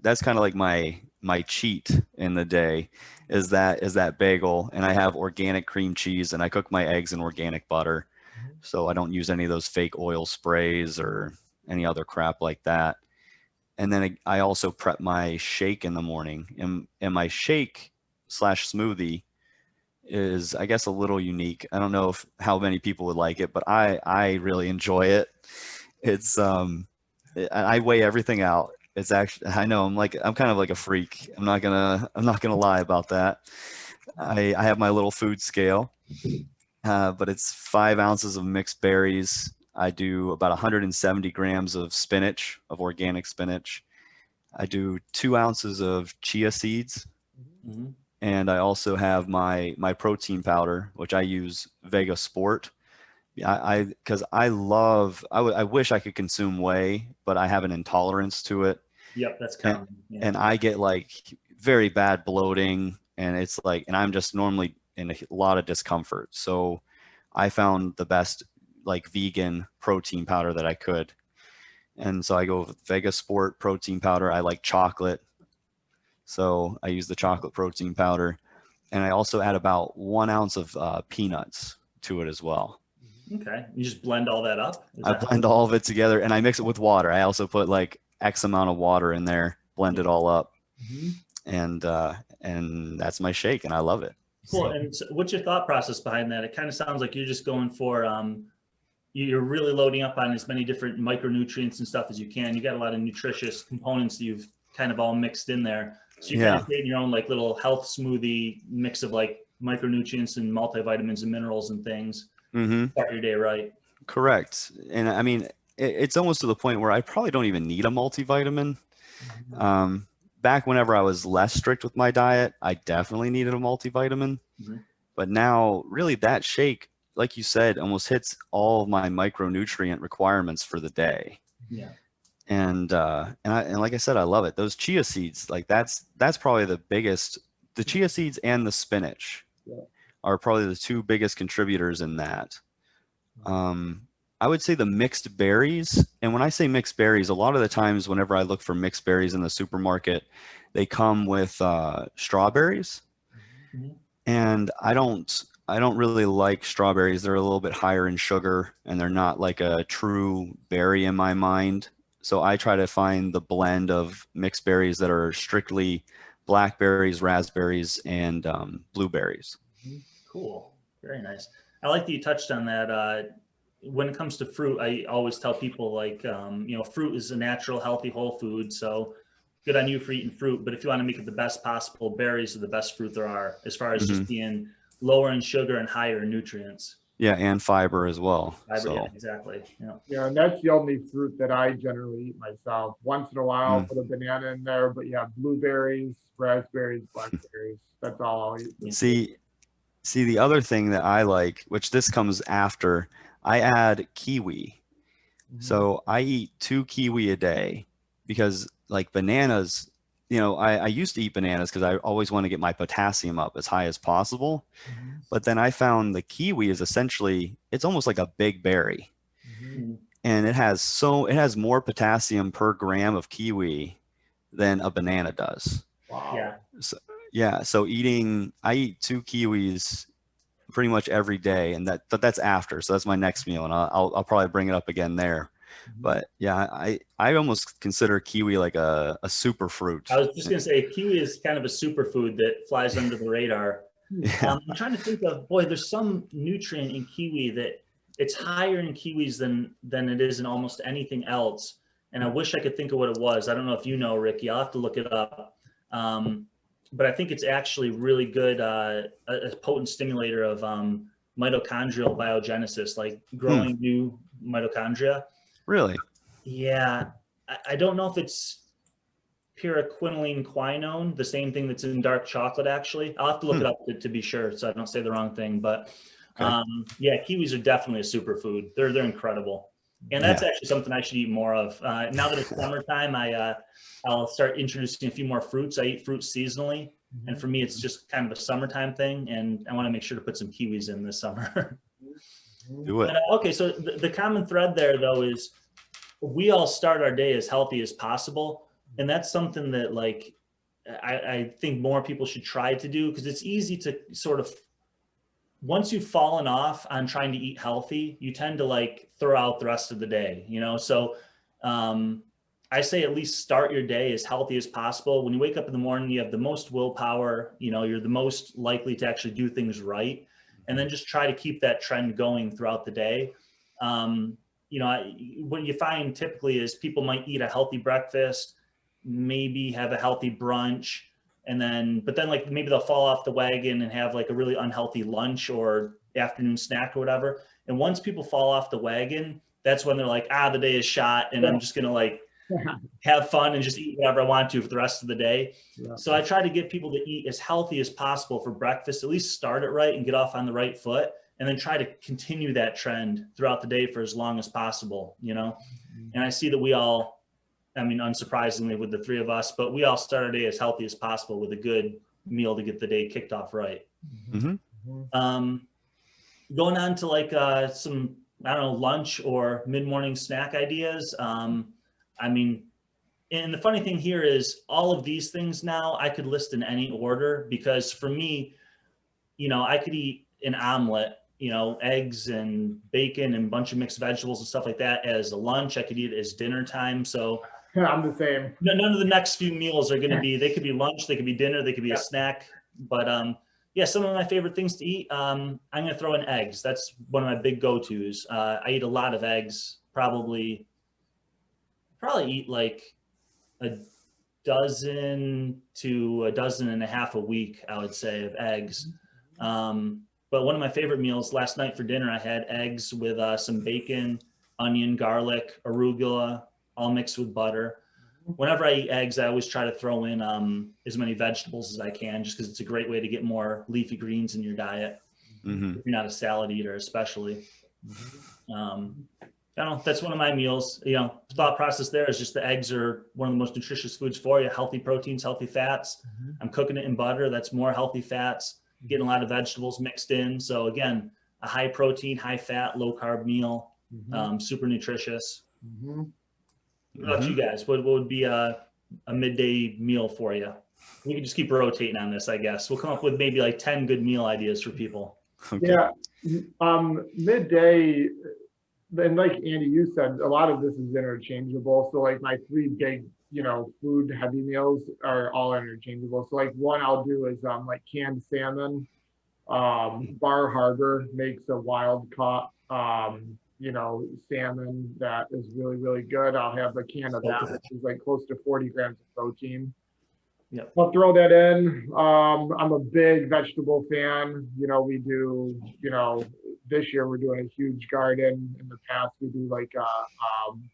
that's kind of like my cheat in the day is that bagel, and I have organic cream cheese, and I cook my eggs in organic butter. So I don't use any of those fake oil sprays or any other crap like that. And then I also prep my shake in the morning, and my shake / smoothie is, I guess, a little unique. I don't know how many people would like it, but I really enjoy it. It's I weigh everything out. It's actually, I know I'm kind of like a freak. I'm not gonna lie about that. I have my little food scale. But it's 5 ounces of mixed berries. I do about 170 grams of organic spinach. I do 2 ounces of chia seeds. And I also have my protein powder, which I use Vega Sport. Because I wish I could consume whey, but I have an intolerance to it. Yep, that's common. And I get like very bad bloating, and it's like, and I'm just normally in a lot of discomfort. So I found the best like vegan protein powder that I could. And so I go with Vega Sport protein powder. I like chocolate, so I use the chocolate protein powder. And I also add about 1 ounce of peanuts to it as well. Okay. You just blend all that up? I blend all of it together and I mix it with water. I also put like X amount of water in there, blend it all up. And that's my shake, and I love it. Cool. And so what's your thought process behind that? It kind of sounds like you're just going for, you're really loading up on as many different micronutrients and stuff as you can. You got a lot of nutritious components that you've kind of all mixed in there. So you're kind of creating your own like little health smoothie mix of like micronutrients and multivitamins and minerals and things. Start your day right. Correct. And I mean, it's almost to the point where I probably don't even need a multivitamin. Back whenever I was less strict with my diet, I definitely needed a multivitamin. But now really that shake, like you said, almost hits all of my micronutrient requirements for the day. And like I said, I love it. Those chia seeds, like that's probably the biggest. The chia seeds and the spinach are probably the two biggest contributors in that. I would say the mixed berries. And when I say mixed berries, a lot of the times whenever I look for mixed berries in the supermarket, they come with strawberries. And I don't really like strawberries. They're a little bit higher in sugar and they're not like a true berry in my mind. So I try to find the blend of mixed berries that are strictly blackberries, raspberries, and blueberries. Cool. Very nice. I like that you touched on that. When it comes to fruit, I always tell people like, you know, fruit is a natural, healthy, whole food. So good on you for eating fruit. But if you want to make it the best possible, berries are the best fruit there are as far as just being lower in sugar and higher in nutrients. Yeah, and fiber as well. Fiber, yeah, exactly. Yeah, and that's the only fruit that I generally eat myself. Once in a while, I'll put a banana in there, but yeah, blueberries, raspberries, blackberries. That's all I'll eat. See, the other thing that I like, which this comes after, I add kiwi. So I eat 2 kiwi a day because like bananas, you know, I used to eat bananas because I always want to get my potassium up as high as possible. But then I found the kiwi is essentially, it's almost like a big berry. And it has more potassium per gram of kiwi than a banana does. Wow. So I eat 2 kiwis pretty much every day, and that's after. So that's my next meal, and I'll probably bring it up again there. But yeah, I almost consider kiwi like a super fruit. I was just gonna say kiwi is kind of a superfood that flies under the radar. I'm trying to think of, boy, there's some nutrient in kiwi that it's higher in kiwis than it is in almost anything else. And I wish I could think of what it was. I don't know if you know, Ricky. I'll have to look it up. But I think it's actually really good, a potent stimulator of mitochondrial biogenesis, like growing new mitochondria. Really? Yeah. I don't know if it's pyroquinoline quinone, the same thing that's in dark chocolate, actually. I'll have to look it up to be sure so I don't say the wrong thing. But yeah, kiwis are definitely a superfood. They're incredible. And that's actually something I should eat more of. Now that it's summertime, I'll start introducing a few more fruits. I eat fruits seasonally. And for me, it's just kind of a summertime thing. And I want to make sure to put some kiwis in this summer. Do it. But, okay, so the common thread there, though, is we all start our day as healthy as possible. And that's something that, like, I think more people should try to do, because it's easy to sort of, once you've fallen off on trying to eat healthy, you tend to like throw out the rest of the day, you know? So I say at least start your day as healthy as possible. When you wake up in the morning, you have the most willpower, you know, you're the most likely to actually do things right. And then just try to keep that trend going throughout the day. You know, what you find typically is people might eat a healthy breakfast, maybe have a healthy brunch, but then like maybe they'll fall off the wagon and have like a really unhealthy lunch or afternoon snack or whatever. And once people fall off the wagon, that's when they're like, the day is shot and I'm just going to like have fun and just eat whatever I want to for the rest of the day. So I try to get people to eat as healthy as possible for breakfast, at least start it right and get off on the right foot, and then try to continue that trend throughout the day for as long as possible, you know? And I see that we all, I mean, unsurprisingly with the three of us, but we all start our day as healthy as possible with a good meal to get the day kicked off right. Mm-hmm. Going on to like some, I don't know, lunch or mid-morning snack ideas. I mean, and the funny thing here is all of these things now I could list in any order, because for me, you know, I could eat an omelet, you know, eggs and bacon and a bunch of mixed vegetables and stuff like that as a lunch. I could eat it as dinner time. So I'm the same. none of the next few meals are going to be, they could be lunch, they could be dinner, they could be a snack. But yeah, some of my favorite things to eat, I'm going to throw in eggs. That's one of my big go-tos. I eat a lot of eggs, probably eat like a dozen to a dozen and a half a week, I would say, of eggs. But one of my favorite meals last night for dinner, I had eggs with some bacon, onion, garlic, arugula, all mixed with butter. Whenever I eat eggs, I always try to throw in as many vegetables as I can, just because it's a great way to get more leafy greens in your diet. If you're not a salad eater, especially. I don't know, that's one of my meals. You know, thought process there is just the eggs are one of the most nutritious foods for you. Healthy proteins, healthy fats. I'm cooking it in butter. That's more healthy fats. Getting a lot of vegetables mixed in. So again, a high protein, high fat, low carb meal. Super nutritious. What about you guys? What would be a midday meal for you? We can just keep rotating on this, I guess. We'll come up with maybe like 10 good meal ideas for people. Okay. Yeah. Midday, and like Andy, you said, a lot of this is interchangeable. So like my 3 big, you know, food heavy meals are all interchangeable. So like one I'll do is like canned salmon. Bar Harbor makes a wild caught, you know, salmon that is really, really good. I'll have a can of that, which is like close to 40 grams of protein. Yep. I'll throw that in. I'm a big vegetable fan. You know, we do, you know, this year we're doing a huge garden. In the past, we do like a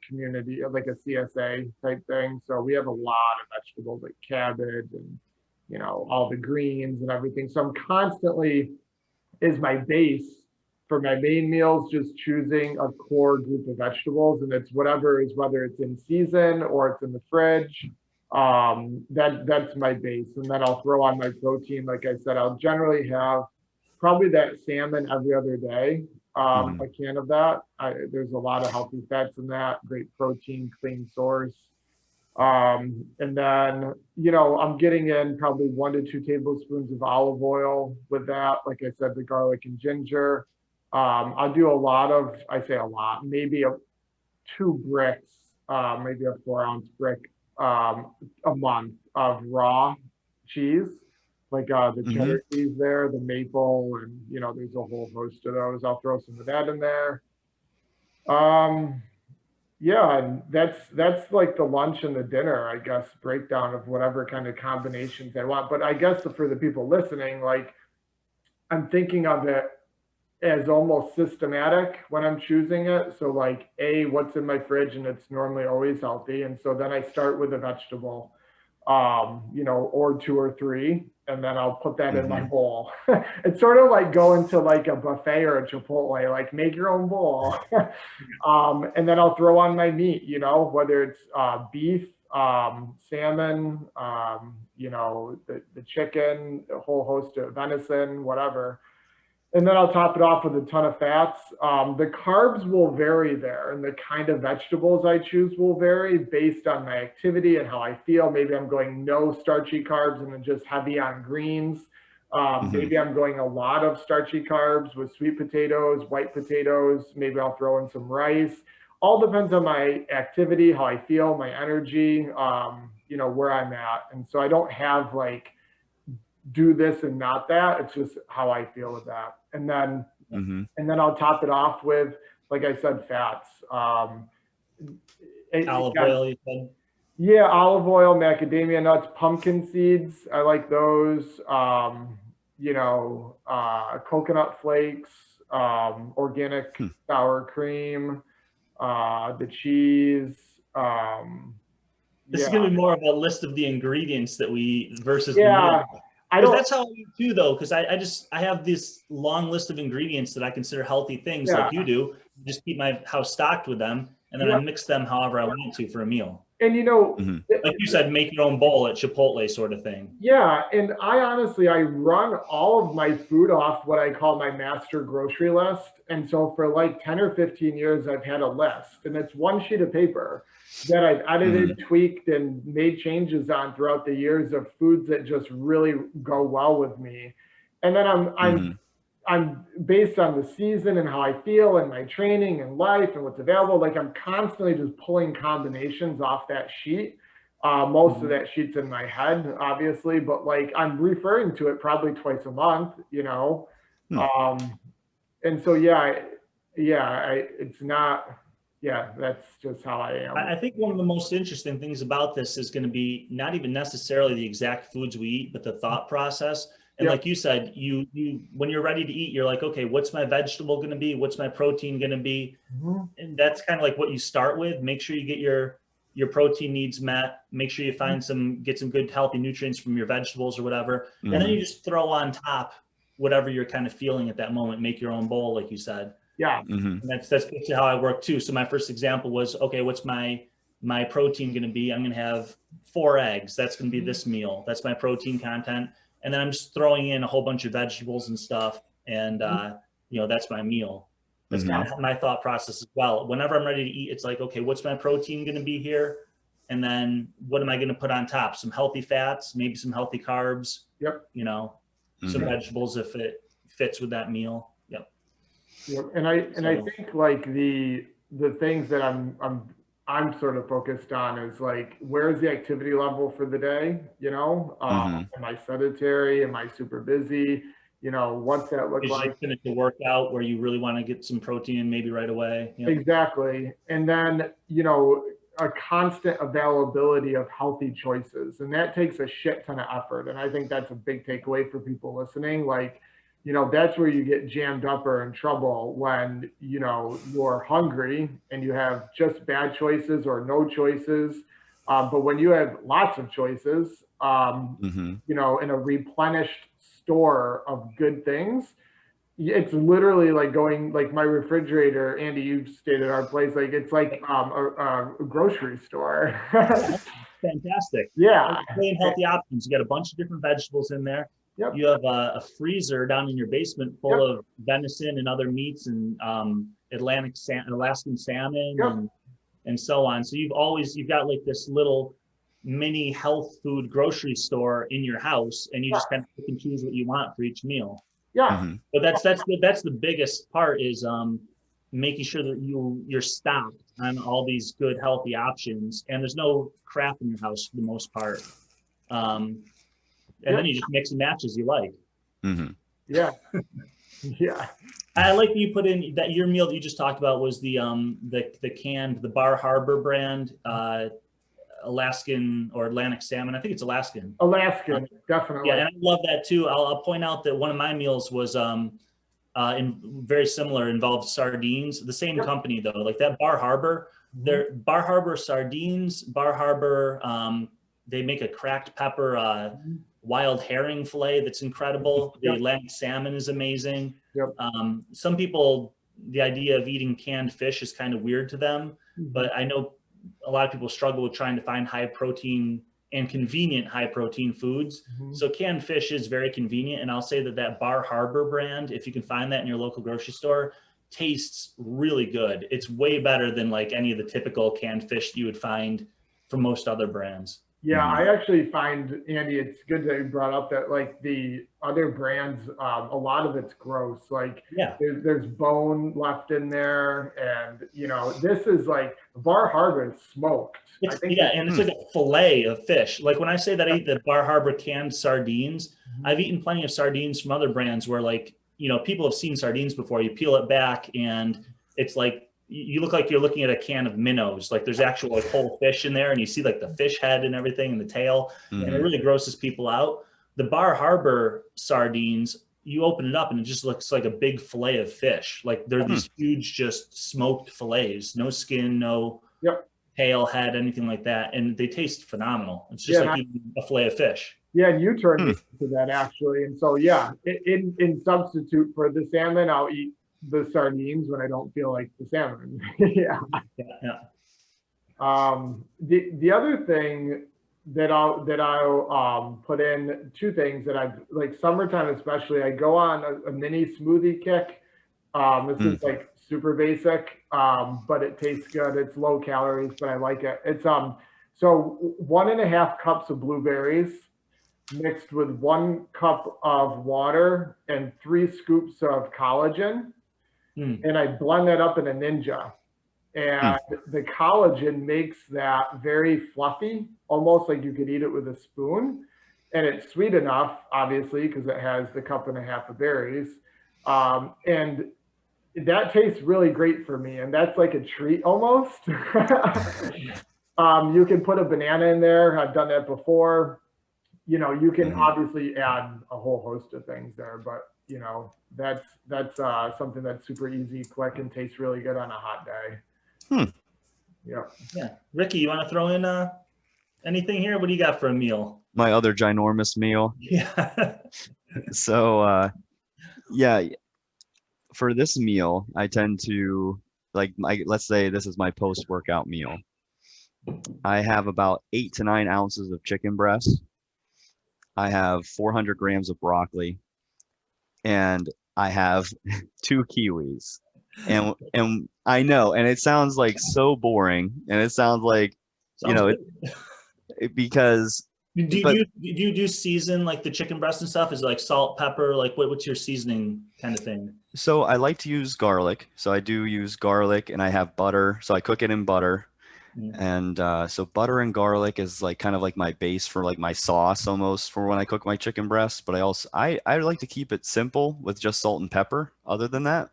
community, like a CSA type thing. So we have a lot of vegetables like cabbage and, you know, all the greens and everything. So I'm constantly, is my base for my main meals, just choosing a core group of vegetables, and it's whatever is, whether it's in season or it's in the fridge. That's my base. And then I'll throw on my protein. Like I said, I'll generally have probably that salmon every other day, a can of that. There's a lot of healthy fats in that, great protein, clean source. And then, you know, I'm getting in probably 1 to 2 tablespoons of olive oil with that. Like I said, the garlic and ginger. I'll do a lot of, I say a lot, maybe 2 bricks, maybe a 4-ounce brick a month of raw cheese, like the cheddar cheese there, the maple, and you know, there's a whole host of those. I'll throw some of that in there. Yeah, and that's like the lunch and the dinner, I guess, breakdown of whatever kind of combinations I want. But I guess for the people listening, like I'm thinking of it as almost systematic when I'm choosing it. So like what's in my fridge, and it's normally always healthy. And so then I start with a vegetable, you know, or 2 or 3, and then I'll put that in my bowl. It's sort of like going to like a buffet or a Chipotle, like make your own bowl. And then I'll throw on my meat, you know, whether it's beef, salmon, you know, the chicken, a whole host of venison, whatever. And then I'll top it off with a ton of fats. The carbs will vary there, and the kind of vegetables I choose will vary based on my activity and how I feel. Maybe I'm going no starchy carbs and then just heavy on greens. Maybe I'm going a lot of starchy carbs with sweet potatoes, white potatoes. Maybe I'll throw in some rice. All depends on my activity, how I feel, my energy, you know, where I'm at. And so I don't have like, do this and not that. It's just how I feel with that. And then and then I'll top it off with, like I said, fats. Olive oil, you said? Yeah, olive oil, macadamia nuts, pumpkin seeds. I like those. You know, coconut flakes, organic sour cream, the cheese. This is gonna be more of a list of the ingredients that we eat versus that's how I eat too, though, because I have this long list of ingredients that I consider healthy things, like you do. Just keep my house stocked with them, and then I mix them however I want to for a meal. And you know, like you said, make your own bowl at Chipotle sort of thing. yeah. And I honestly, I run all of my food off what I call my master grocery list. And so for like 10 or 15 years, I've had a list, and it's one sheet of paper that I've edited, tweaked, and made changes on throughout the years of foods that just really go well with me. And then I'm based on the season and how I feel and my training and life and what's available. Like I'm constantly just pulling combinations off that sheet. Most of that sheet's in my head, obviously, but like I'm referring to it probably twice a month, you know? And so, it's not, that's just how I am. I think one of the most interesting things about this is going to be not even necessarily the exact foods we eat, but the thought process. And like you said, you when you're ready to eat, you're like, okay, what's my vegetable going to be? What's my protein going to be? And that's kind of like what you start with. Make sure you get your protein needs met. Make sure you get some good healthy nutrients from your vegetables or whatever. And then you just throw on top whatever you're kind of feeling at that moment. Make your own bowl, like you said. Yeah. And that's basically how I work too. So my first example was, okay, what's my protein going to be? I'm going to have 4 eggs. That's going to be this meal. That's my protein content. And then I'm just throwing in a whole bunch of vegetables and stuff. And, that's my meal. That's kind of my thought process as well. Whenever I'm ready to eat, it's like, okay, what's my protein going to be here? And then what am I going to put on top? Some healthy fats, maybe some healthy carbs, some vegetables if it fits with that meal. And I think like the things that I'm sort of focused on is like, where's the activity level for the day? Am I sedentary? Am I super busy? What's that look like? You finish the workout where you really want to get some protein maybe right away. Exactly. And then, a constant availability of healthy choices. And that takes a shit ton of effort. And I think that's a big takeaway for people listening. Like, that's where you get jammed up or in trouble when, you're hungry and you have just bad choices or no choices. But when you have lots of choices, in a replenished store of good things, it's literally like going, like my refrigerator, Andy, you've stayed at our place, like it's like a grocery store. Fantastic. Yeah. Clean, healthy options. You got a bunch of different vegetables in there. Yep. You have a freezer down in your basement full of venison and other meats and Alaskan salmon and so on. So you've got like this little mini health food grocery store in your house, and you just kind of pick and choose what you want for each meal. Yeah. But that's the biggest part is making sure that you're stocked on all these good healthy options, and there's no crap in your house for the most part. And then you just mix and match as you like. Yeah. Yeah. I like that you put in that your meal that you just talked about was the canned, the Bar Harbor brand, Alaskan or Atlantic salmon. I think it's Alaskan. Alaskan, definitely. Yeah, and I love that too. I'll point out that one of my meals was very similar, involved sardines. The same company though, like that Bar Harbor. They're Bar Harbor sardines. Bar Harbor. They make a cracked pepper wild herring fillet that's incredible. The Atlantic salmon is amazing. Some people, the idea of eating canned fish is kind of weird to them, but I know a lot of people struggle with trying to find high protein and convenient high protein foods. So canned fish is very convenient. And I'll say that Bar Harbor brand, if you can find that in your local grocery store, tastes really good. It's way better than like any of the typical canned fish you would find from most other brands. Yeah, I actually find, Andy, it's good that you brought up that like the other brands, a lot of it's gross. Like there's bone left in there, and this is like Bar Harbor is smoked. And it's like a fillet of fish. Like when I say that I eat the Bar Harbor canned sardines, I've eaten plenty of sardines from other brands where like, people have seen sardines before. You peel it back and it's like, you look like you're looking at a can of minnows. Like there's actual like whole fish in there, and you see like the fish head and everything and the tail, and it really grosses people out. The Bar Harbor sardines, you open it up and it just looks like a big fillet of fish. Like they're these huge, just smoked fillets, no skin, no tail, head, anything like that, and they taste phenomenal. It's just like eating a fillet of fish. Yeah, and you turned me to that actually, and so in substitute for the salmon, I'll eat the sardines when I don't feel like the salmon. The other thing that I'll put in, two things that I've like summertime especially, I go on a mini smoothie kick. This is like super basic, but it tastes good. It's low calories, but I like it. It's so 1.5 cups of blueberries mixed with 1 cup of water and 3 scoops of collagen. And I blend that up in a Ninja. And the collagen makes that very fluffy, almost like you could eat it with a spoon. And it's sweet enough, obviously, because it has the 1.5 cups of berries. And that tastes really great for me. And that's like a treat almost. You can put a banana in there. I've done that before. You know, you can obviously add a whole host of things there, but you know, that's something that's super easy, quick, and tastes really good on a hot day. Yeah. Ricky, you want to throw in anything here? What do you got for a meal? My other ginormous meal. Yeah. So yeah, for this meal, I tend to let's say this is my post-workout meal. I have about 8 to 9 ounces of chicken breast. I have 400 grams of broccoli, and I have 2 kiwis. And I know, and it sounds like so boring, and it sounds like, because do you do season like the chicken breast and stuff? Is it like salt, pepper? Like what's your seasoning kind of thing? So I like to use garlic. So I do use garlic, and I have butter. So I cook it in butter. And so butter and garlic is like kind of like my base for like my sauce almost for when I cook my chicken breast. But I like to keep it simple with just salt and pepper. Other than that,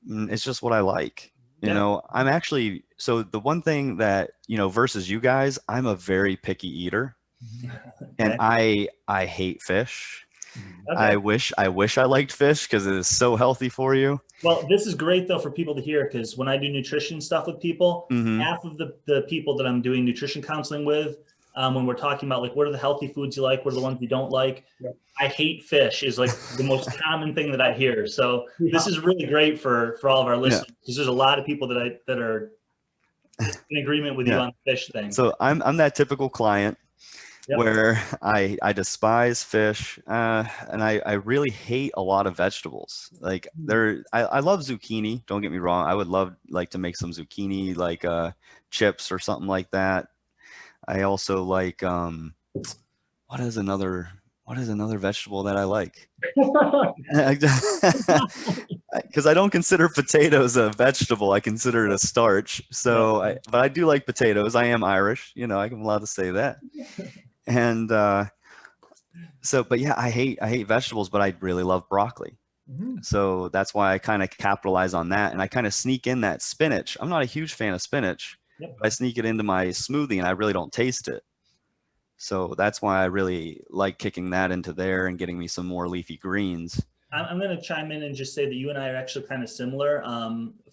it's just what I like. You know, I'm actually, so the one thing that, versus you guys, I'm a very picky eater. And I hate fish. I wish I liked fish because it is so healthy for you. Well, this is great though for people to hear, because when I do nutrition stuff with people, half of the people that I'm doing nutrition counseling with, when we're talking about like what are the healthy foods you like, what are the ones you don't like, I hate fish is like the most common thing that I hear. So this is really great for all of our listeners, because there's a lot of people that are in agreement with you on the fish thing. So I'm that typical client. Where I despise fish, and I really hate a lot of vegetables. Like I love zucchini. Don't get me wrong. I would love like to make some zucchini like chips or something like that. I also like what is another vegetable that I like? Because I don't consider potatoes a vegetable. I consider it a starch. So, but I do like potatoes. I am Irish. I'm allowed to say that. And but yeah, I hate vegetables, but I really love broccoli. So that's why I kind of capitalize on that, and I kind of sneak in that spinach. I'm not a huge fan of spinach. But I sneak it into my smoothie, and I really don't taste it. So that's why I really like kicking that into there and getting me some more leafy greens. I'm going to chime in and just say that you and I are actually kind of similar.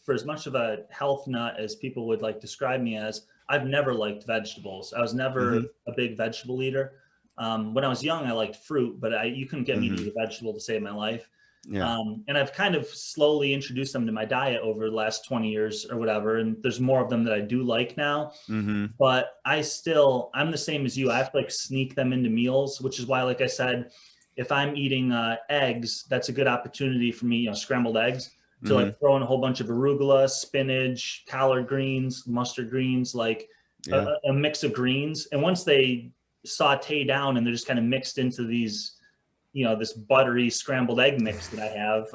For as much of a health nut as people would like describe me as, I've never liked vegetables. I was never a big vegetable eater. When I was young, I liked fruit, but you couldn't get me to eat a vegetable to save my life. And I've kind of slowly introduced them to my diet over the last 20 years or whatever. And there's more of them that I do like now, but I'm the same as you. I have to like sneak them into meals, which is why, like I said, if I'm eating eggs, that's a good opportunity for me, scrambled eggs, to like throw in a whole bunch of arugula, spinach, collard greens, mustard greens, like a mix of greens. And once they saute down and they're just kind of mixed into these, this buttery scrambled egg mix that I have,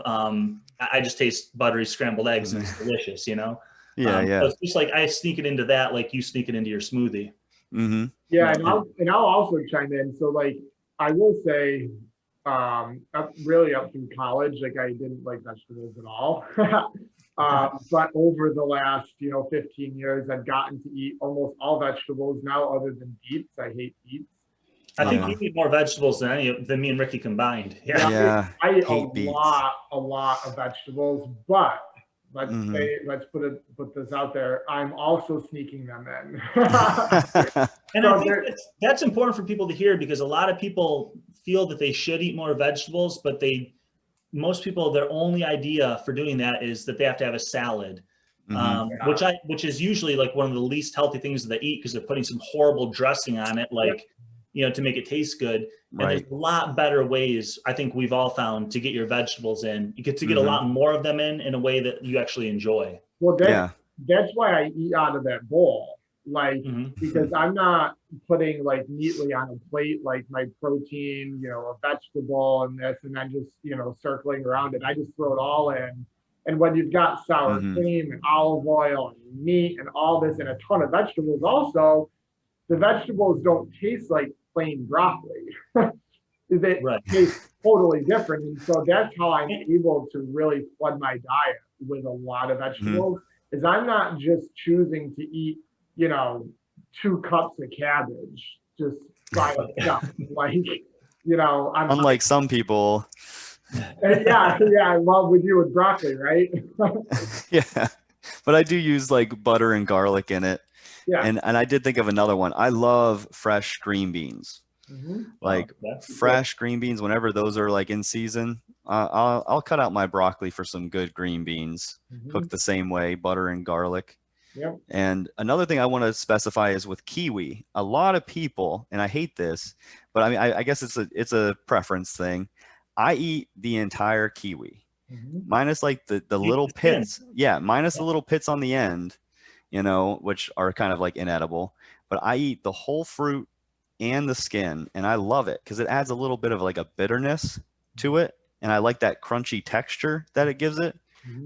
I just taste buttery scrambled eggs and it's delicious, So it's just like I sneak it into that, like you sneak it into your smoothie. Yeah, and I'll also chime in. So like I will say, really up through college, like I didn't like vegetables at all. But over the last 15 years, I've gotten to eat almost all vegetables now, other than beets. I hate beets. I think you eat more vegetables than me and Ricky combined. I eat a lot of vegetables, but let's put this out there. I'm also sneaking them in. And I think that's important for people to hear, because a lot of people feel that they should eat more vegetables, but most people, their only idea for doing that is that they have to have a salad. which is usually like one of the least healthy things that they eat because they're putting some horrible dressing on it, like, to make it taste good. And there's a lot better ways, I think we've all found, to get your vegetables in. You get to get a lot more of them in a way that you actually enjoy. Well, that's why I eat out of that bowl. Like, because I'm not putting like neatly on a plate, like my protein, a vegetable and this, and then just, circling around it. I just throw it all in. And when you've got sour cream and olive oil and meat and all this and a ton of vegetables also, the vegetables don't taste like plain broccoli. They taste totally different. And so that's how I'm able to really flood my diet with a lot of vegetables, is I'm not just choosing to eat, 2 cups of cabbage, just by itself. Like, unlike some people. Well, with you with broccoli, right? Yeah, but I do use like butter and garlic in it. Yeah. And I did think of another one. I love fresh green beans. Like fresh green beans, whenever those are like in season, I'll cut out my broccoli for some good green beans, cooked the same way, butter and garlic. Yep. And another thing I want to specify is with kiwi. A lot of people, and I hate this, but I mean, I guess it's a preference thing. I eat the entire kiwi, minus like the little pits. Yeah, minus the little pits on the end, which are kind of like inedible. But I eat the whole fruit and the skin, and I love it because it adds a little bit of like a bitterness to it, and I like that crunchy texture that it gives it.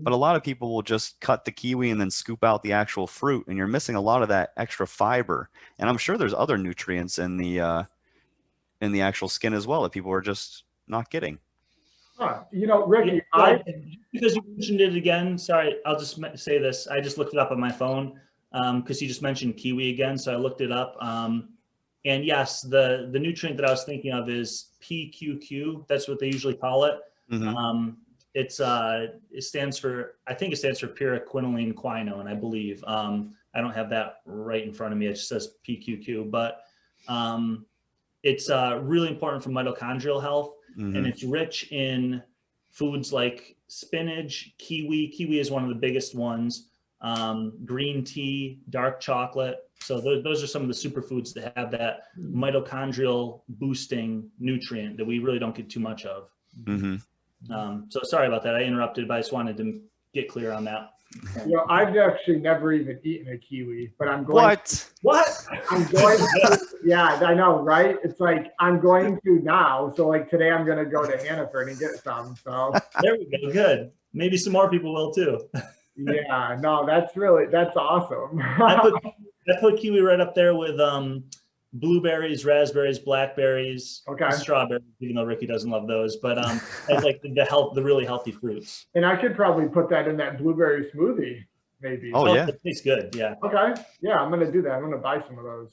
But a lot of people will just cut the kiwi and then scoop out the actual fruit, and you're missing a lot of that extra fiber. And I'm sure there's other nutrients in the actual skin as well that people are just not getting. Ricky, because you mentioned it again, sorry, I'll just say this. I just looked it up on my phone because you just mentioned kiwi again, so I looked it up. And yes, the nutrient that I was thinking of is PQQ. That's what they usually call it. It stands for, I think it stands for pyroquinoline quinone, I believe. I don't have that right in front of me. It just says PQQ, but it's really important for mitochondrial health. And it's rich in foods like spinach, kiwi. Kiwi is one of the biggest ones. Green tea, dark chocolate. So those are some of the superfoods that have that mitochondrial boosting nutrient that we really don't get too much of. So sorry about that. I interrupted, but I just wanted to get clear on that. I've actually never even eaten a kiwi, but I'm going. What? I'm going to, yeah, I know, right? It's like I'm going to now. So like today, I'm going to go to Hannaford and get some. So there we go. Good. Maybe some more people will too. Yeah, no, that's awesome. I put kiwi right up there with blueberries, raspberries, blackberries, strawberries, even though Ricky doesn't love those, but as like the really healthy fruits. And I could probably put that in that blueberry smoothie, maybe. Oh yeah, it tastes good. Yeah. Okay. Yeah, I'm gonna do that. I'm gonna buy some of those.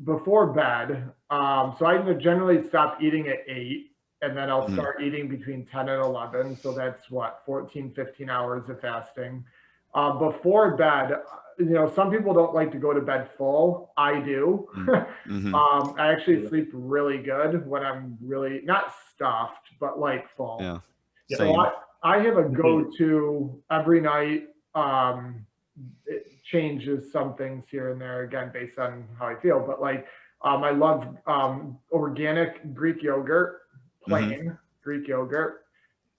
Before bed, so I generally stop eating at 8. And then I'll start eating between 10 and 11. So that's 14, 15 hours of fasting. Before bed, some people don't like to go to bed full. I do. I actually sleep really good when I'm really not stuffed, but like full. Yeah. So I have a go-to every night. It changes some things here and there, again, based on how I feel. But like, I love organic Greek yogurt. Plain Greek yogurt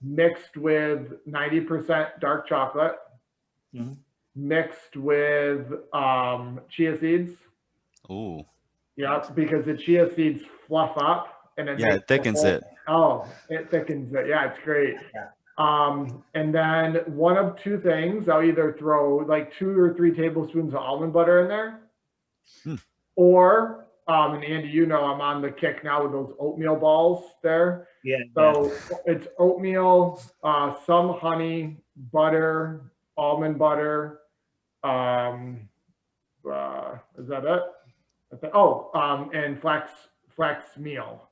mixed with 90% dark chocolate, mixed with chia seeds. Ooh. Yeah, because the chia seeds fluff up and it thickens it. Oh, it thickens it. Yeah, it's great. Yeah. And then one of 2 things, I'll either throw like 2 or 3 tablespoons of almond butter in there, or and Andy, I'm on the kick now with those oatmeal balls there. Yeah. So it's oatmeal, some honey, butter, almond butter. Is that it? And flax meal.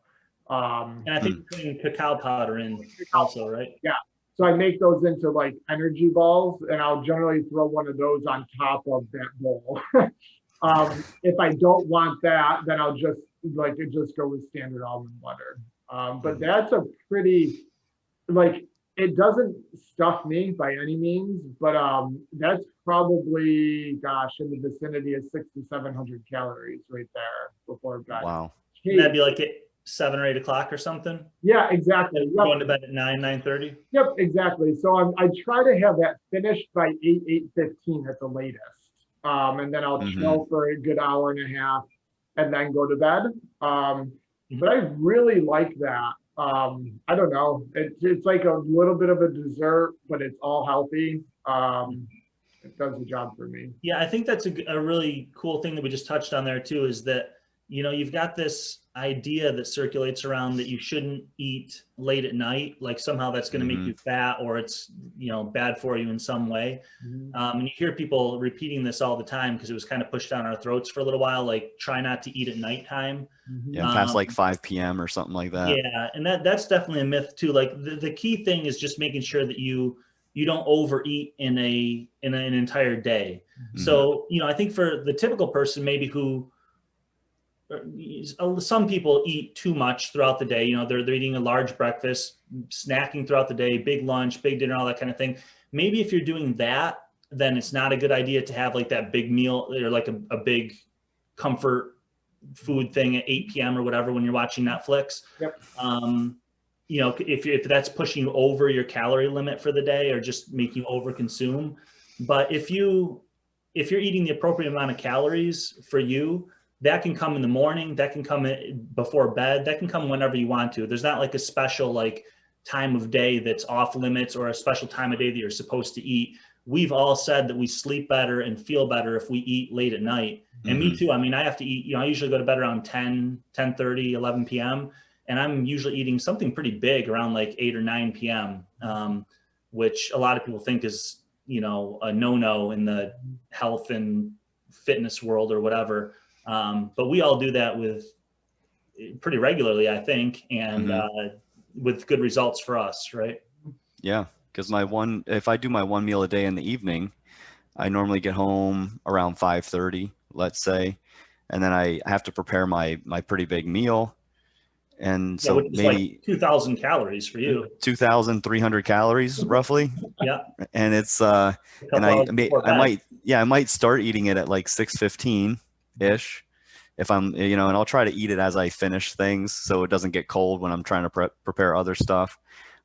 And I think you're putting cacao powder in also, right? Yeah. So I make those into like energy balls, and I'll generally throw one of those on top of that bowl. If I don't want that, then I'll just go with standard almond butter. But that's a pretty, like, it doesn't stuff me by any means, but that's probably, gosh, in the vicinity of 600 to 700 calories right there before bed. Wow. And that'd be like at 7 or 8 o'clock or something. Yeah, exactly. Yep. Going to bed at 9:30. Yep, exactly. So I try to have that finished by 8:15 at the latest, and then I'll chill for a good hour and a half, and then go to bed. But I really like that. I don't know. It's like a little bit of a dessert, but it's all healthy. It does the job for me. Yeah, I think that's a really cool thing that we just touched on there too, is that, you know, you've got this idea that circulates around that you shouldn't eat late at night, like somehow that's going to make you fat, or it's, you know, bad for you in some way. And you hear people repeating this all the time because it was kind of pushed down our throats for a little while, like try not to eat at nighttime. Yeah, past like 5 p.m. or something like that. Yeah, and that's definitely a myth too. Like the key thing is just making sure that you don't overeat in an entire day. So, you know, I think for the typical person, maybe who, some people eat too much throughout the day. You know, they're eating a large breakfast, snacking throughout the day, big lunch, big dinner, all that kind of thing. Maybe if you're doing that, then it's not a good idea to have like that big meal or like a big comfort food thing at 8 p.m. or whatever when you're watching Netflix. Yep. You know, if that's pushing you over your calorie limit for the day or just making you overconsume. But if you're eating the appropriate amount of calories for you, that can come in the morning, that can come before bed, that can come whenever you want to. There's not like a special like time of day that's off limits or a special time of day that you're supposed to eat. We've all said that we sleep better and feel better if we eat late at night. And me too. I mean, I have to eat, you know, I usually go to bed around 10:30, 11 p.m. And I'm usually eating something pretty big around like 8 or 9 p.m., which a lot of people think is, you know, a no-no in the health and fitness world or whatever. But we all do that with pretty regularly, I think, and with good results for us, right? Yeah, because if I do my one meal a day in the evening, I normally get home around 5:30, let's say, and then I have to prepare my pretty big meal. And so which is maybe like 2,000 calories for you. 2,300 calories roughly. Yeah. And it's and I might start eating it at like 6:15 ish if I'm, you know, and I'll try to eat it as I finish things so it doesn't get cold when I'm trying to prepare other stuff.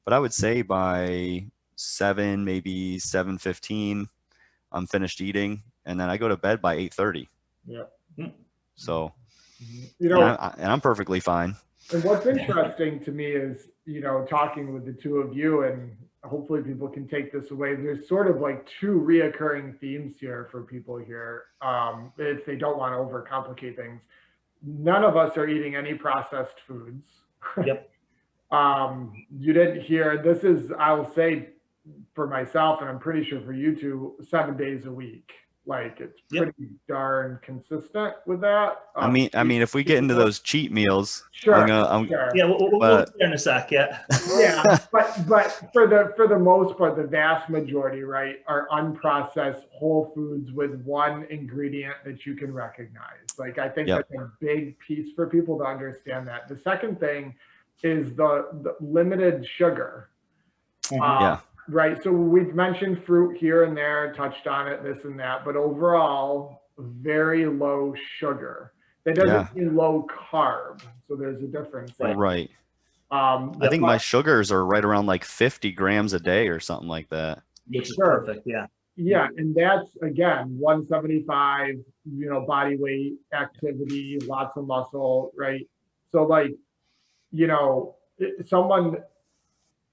But I would say by 7, maybe 7:15, I'm finished eating, and then I go to bed by 8:30. Yeah. So, you know, and I'm perfectly fine. And what's interesting to me is, you know, talking with the two of you, and hopefully people can take this away, there's sort of like two reoccurring themes here for people here, if they don't want to overcomplicate things. None of us are eating any processed foods. Yep. You didn't hear, this is, I'll say for myself, and I'm pretty sure for you two, 7 days a week. Like it's pretty darn consistent with that. I mean, if we get into those cheat meals, sure. Yeah, we'll get in a sec. Yeah. Yeah, but for the most part, the vast majority, right, are unprocessed whole foods with one ingredient that you can recognize. Like I think that's a big piece for people to understand that. The second thing is the limited sugar. Right. So we've mentioned fruit here and there, touched on it, this and that, but overall, very low sugar. That doesn't mean low carb. So there's a difference. Right. I think my sugars are right around like 50 grams a day or something like that. Which is perfect. Yeah. Yeah. And that's, again, 175, you know, body weight, activity, lots of muscle, right? So like, you know, someone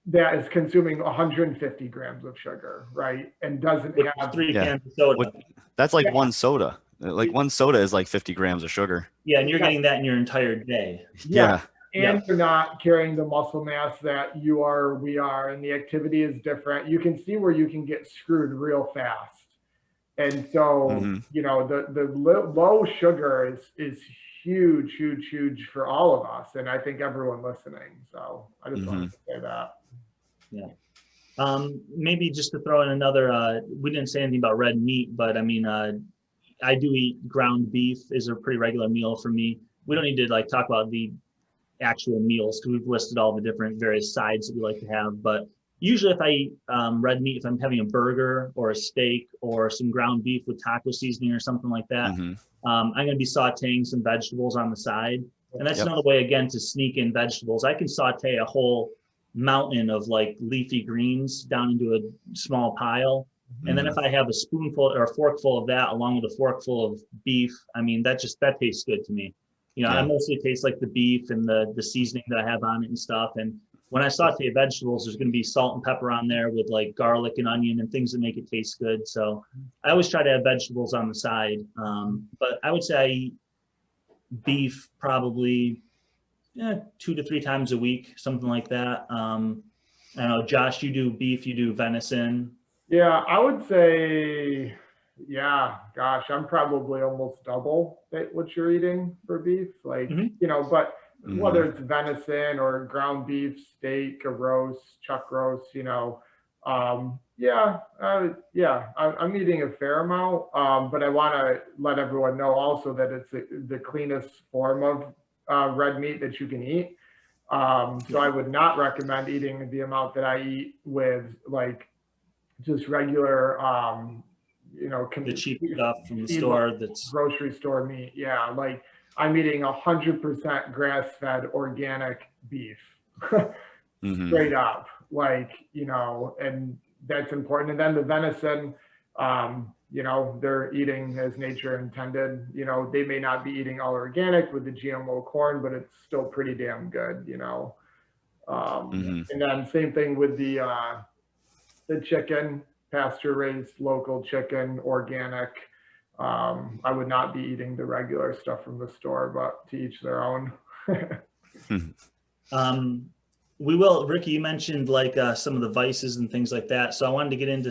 that is consuming 150 grams of sugar, right? And doesn't have 3 cans of soda. That's like one soda. Like one soda is like 50 grams of sugar. Yeah, and you're getting that in your entire day. Yeah. And you're not carrying the muscle mass that we are, and the activity is different. You can see where you can get screwed real fast. And so, you know, the low sugar is huge for all of us. And I think everyone listening. So I just wanted to say that. Yeah. Maybe just to throw in another, we didn't say anything about red meat, but I mean, I do eat ground beef is a pretty regular meal for me. We don't need to like talk about the actual meals, because we've listed all the different various sides that we like to have. But usually if I eat red meat, if I'm having a burger or a steak or some ground beef with taco seasoning or something like that, I'm going to be sauteing some vegetables on the side. And that's another way, again, to sneak in vegetables. I can saute a whole mountain of like leafy greens down into a small pile. And then if I have a spoonful or a forkful of that along with a forkful of beef, I mean, that tastes good to me. You know, I mostly taste like the beef and the seasoning that I have on it and stuff. And when I saute vegetables, there's going to be salt and pepper on there with like garlic and onion and things that make it taste good. So I always try to have vegetables on the side. But I would say I eat beef probably 2 to 3 times a week, something like that. I know, Josh, you do beef, you do venison. Yeah, I would say, yeah, gosh, I'm probably almost double what you're eating for beef. Like, you know, but whether it's venison or ground beef, steak, a roast, chuck roast, you know, I'm eating a fair amount, but I want to let everyone know also that it's the cleanest form of red meat that you can eat. So I would not recommend eating the amount that I eat with like just regular, you know, the cheap stuff from the store, that's grocery store meat. Yeah, like I'm eating 100% grass-fed organic beef, straight up. Like, you know, and that's important. And then the venison, you know, they're eating as nature intended. You know, they may not be eating all organic with the GMO corn, but it's still pretty damn good, you know. And then same thing with the chicken, pasture-raised local chicken, organic. I would not be eating the regular stuff from the store, but to each their own. We will, Ricky, you mentioned like some of the vices and things like that. So I wanted to get into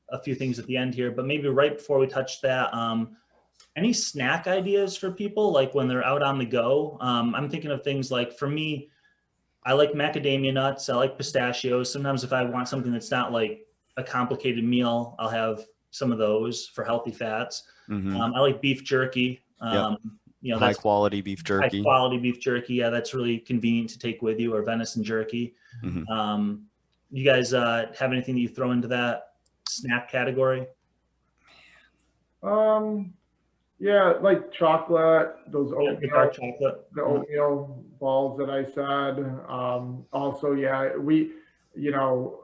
a few things at the end here, but maybe right before we touch that, any snack ideas for people, like when they're out on the go? I'm thinking of things like, for me, I like macadamia nuts. I like pistachios. Sometimes if I want something that's not like a complicated meal, I'll have some of those for healthy fats. I like beef jerky. You know, high quality beef jerky. High quality beef jerky. Yeah, that's really convenient to take with you, or venison jerky. You guys have anything that you throw into that snack category? Yeah, like chocolate, those oatmeal, dark chocolate. the oatmeal balls that I said. Also, yeah, you know,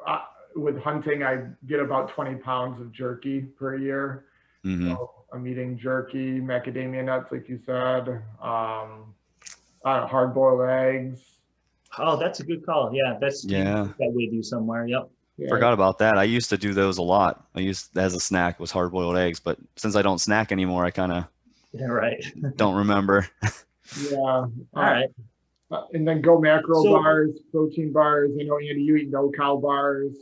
with hunting, I get about 20 pounds of jerky per year. So I'm eating jerky, macadamia nuts, like you said, hard-boiled eggs. Oh, that's a good call. Yeah, that's that with you somewhere. Yep. Yeah. Forgot about that. I used to do those a lot. I used, as a snack, was hard-boiled eggs, but since I don't snack anymore, I kind of don't remember. Yeah. All right. And then Go Macro bars, protein bars. You know, Andy, you eat No Cow bars.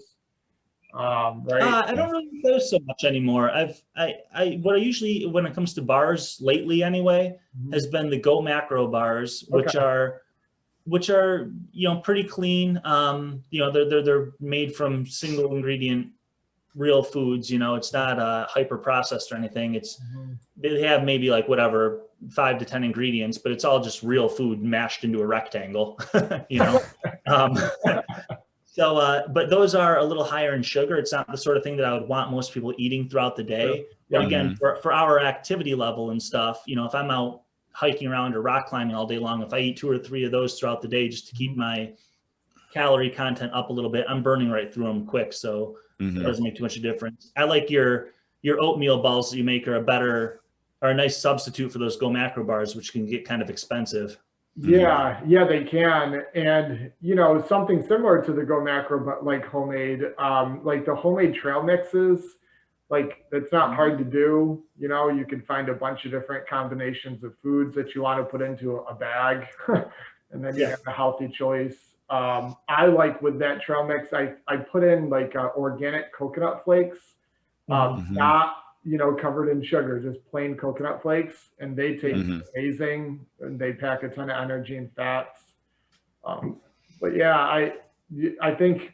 Right. I don't really eat those so much anymore. What I usually, when it comes to bars lately anyway, has been the Go Macro bars, which are, you know, pretty clean. You know, they're made from single ingredient real foods. You know, it's not hyper processed or anything. It's they have maybe like whatever 5 to 10 ingredients, but it's all just real food mashed into a rectangle. You know. So, but those are a little higher in sugar. It's not the sort of thing that I would want most people eating throughout the day. But again, for our activity level and stuff, you know, if I'm out hiking around or rock climbing all day long, if I eat 2 or 3 of those throughout the day just to keep my calorie content up a little bit, I'm burning right through them quick. So it doesn't make too much of a difference. I like your oatmeal balls that you make are a nice substitute for those Go Macro bars, which can get kind of expensive. Yeah, they can. And, you know, something similar to the Go Macro, but like homemade, like the homemade trail mixes, like it's not hard to do. You know, you can find a bunch of different combinations of foods that you want to put into a bag and then you have a healthy choice. I like with that trail mix, I put in like organic coconut flakes, not, you know, covered in sugar, just plain coconut flakes, and they taste amazing, and they pack a ton of energy and fats. But yeah, I think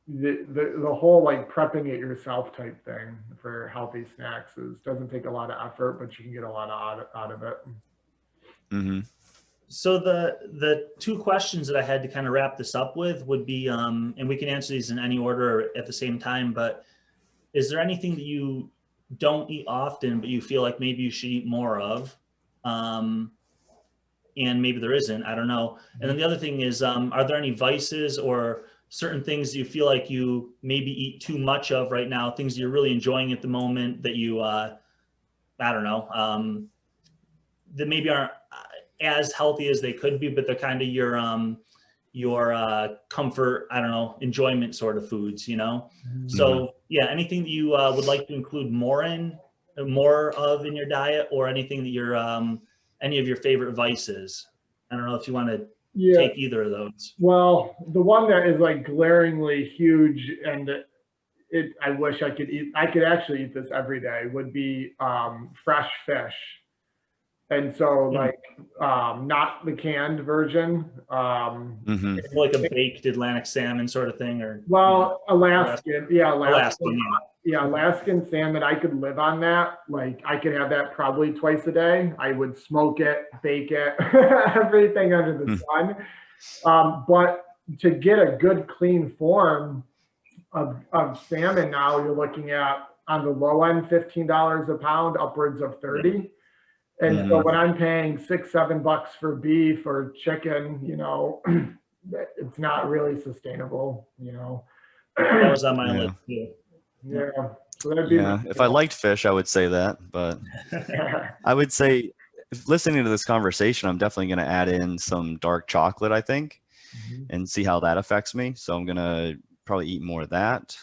the whole like prepping it yourself type thing for healthy snacks doesn't take a lot of effort, but you can get a lot out of it. So the two questions that I had to kind of wrap this up with would be, and we can answer these in any order at the same time, but is there anything that you don't eat often, but you feel like maybe you should eat more of? And maybe there isn't, I don't know. And then the other thing is, are there any vices or certain things you feel like you maybe eat too much of right now, things you're really enjoying at the moment that you, I don't know, that maybe aren't as healthy as they could be, but they're kind of your comfort, I don't know, enjoyment sort of foods, you know? So yeah, anything that you would like to include more of in your diet, or anything that you're, any of your favorite vices? I don't know if you want to take either of those. Well, the one that is like glaringly huge, and I wish I could actually eat this every day, would be fresh fish. And so like not the canned version. Like a baked Atlantic salmon sort of thing, or Alaskan, Alaskan, Alaskan salmon. I could live on that. Like I could have that probably twice a day. I would smoke it, bake it, everything under the sun. But to get a good clean form of salmon now, you're looking at on the low end $15 a pound, upwards of 30. And so when I'm paying $6-7 for beef or chicken, you know, it's not really sustainable, you know. That was on my list too. Yeah. So that'd be if I liked fish, I would say that, but I would say, if listening to this conversation, I'm definitely going to add in some dark chocolate, I think, and see how that affects me. So I'm going to probably eat more of that.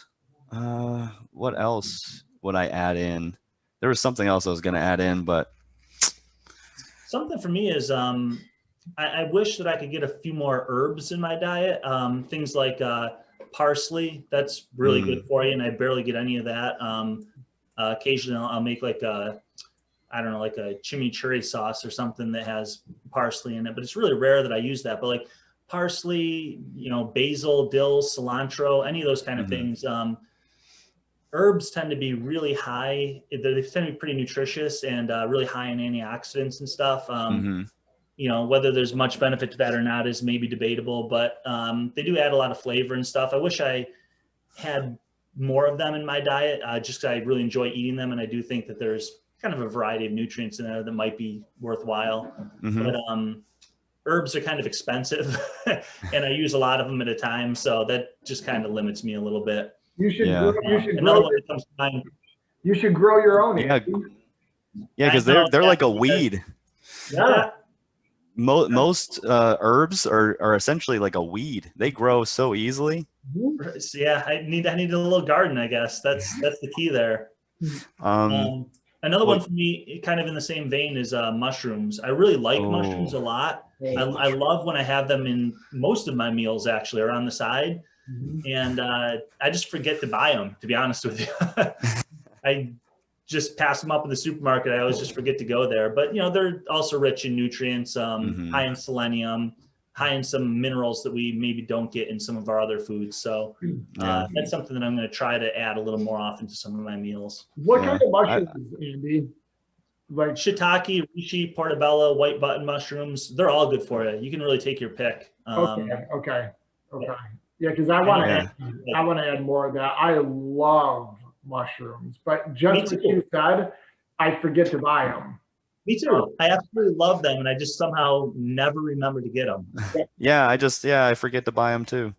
What else would I add in? There was something else I was going to add in, but something for me is, I wish that I could get a few more herbs in my diet. Things like parsley, that's really good for you, and I barely get any of that. Occasionally I'll make like I don't know, like a chimichurri sauce or something that has parsley in it, but it's really rare that I use that. But like parsley, you know, basil, dill, cilantro, any of those kind of things. Herbs tend to be really high. They tend to be pretty nutritious and really high in antioxidants and stuff. You know, whether there's much benefit to that or not is maybe debatable, but they do add a lot of flavor and stuff. I wish I had more of them in my diet, just because I really enjoy eating them. And I do think that there's kind of a variety of nutrients in there that might be worthwhile. But herbs are kind of expensive and I use a lot of them at a time. So that just kind of limits me a little bit. You should another one that comes to mind. You should grow your own. Yeah, because they're like a weed. Yeah. Most herbs are essentially like a weed. They grow so easily. So yeah, I need a little garden, I guess. That's the key there. Another one for me, kind of in the same vein, is mushrooms. I really like mushrooms a lot. I love when I have them in most of my meals, actually, or on the side. And I just forget to buy them, to be honest with you. I just pass them up in the supermarket. I always just forget to go there. But, you know, they're also rich in nutrients, high in selenium, high in some minerals that we maybe don't get in some of our other foods. So that's something that I'm going to try to add a little more often to some of my meals. What kind of mushrooms, Andy? Like shiitake, reishi, portobello, white button mushrooms. They're all good for you. You can really take your pick. Okay. Yeah, because I want to add more of that. I love mushrooms, but just what you said, I forget to buy them. Me too. I absolutely love them, and I just somehow never remember to get them. I forget to buy them too.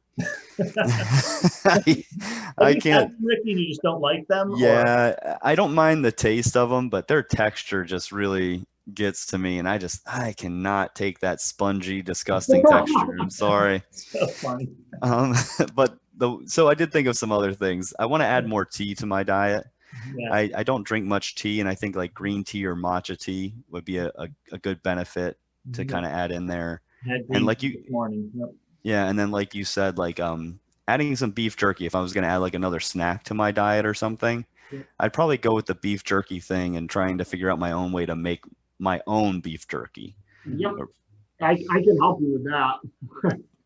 I can't. Ricky, you just don't like them? Yeah, or? I don't mind the taste of them, but their texture just really gets to me, and I cannot take that spongy, disgusting texture. I'm sorry. So funny. So I did think of some other things. I want to add more tea to my diet. Yeah. I don't drink much tea, and I think like green tea or matcha tea would be a good benefit to kind of add in there. And like you, and then like you said, like adding some beef jerky. If I was going to add like another snack to my diet or something, I'd probably go with the beef jerky thing and trying to figure out my own way to make my own beef jerky. Yep, I can help you with that.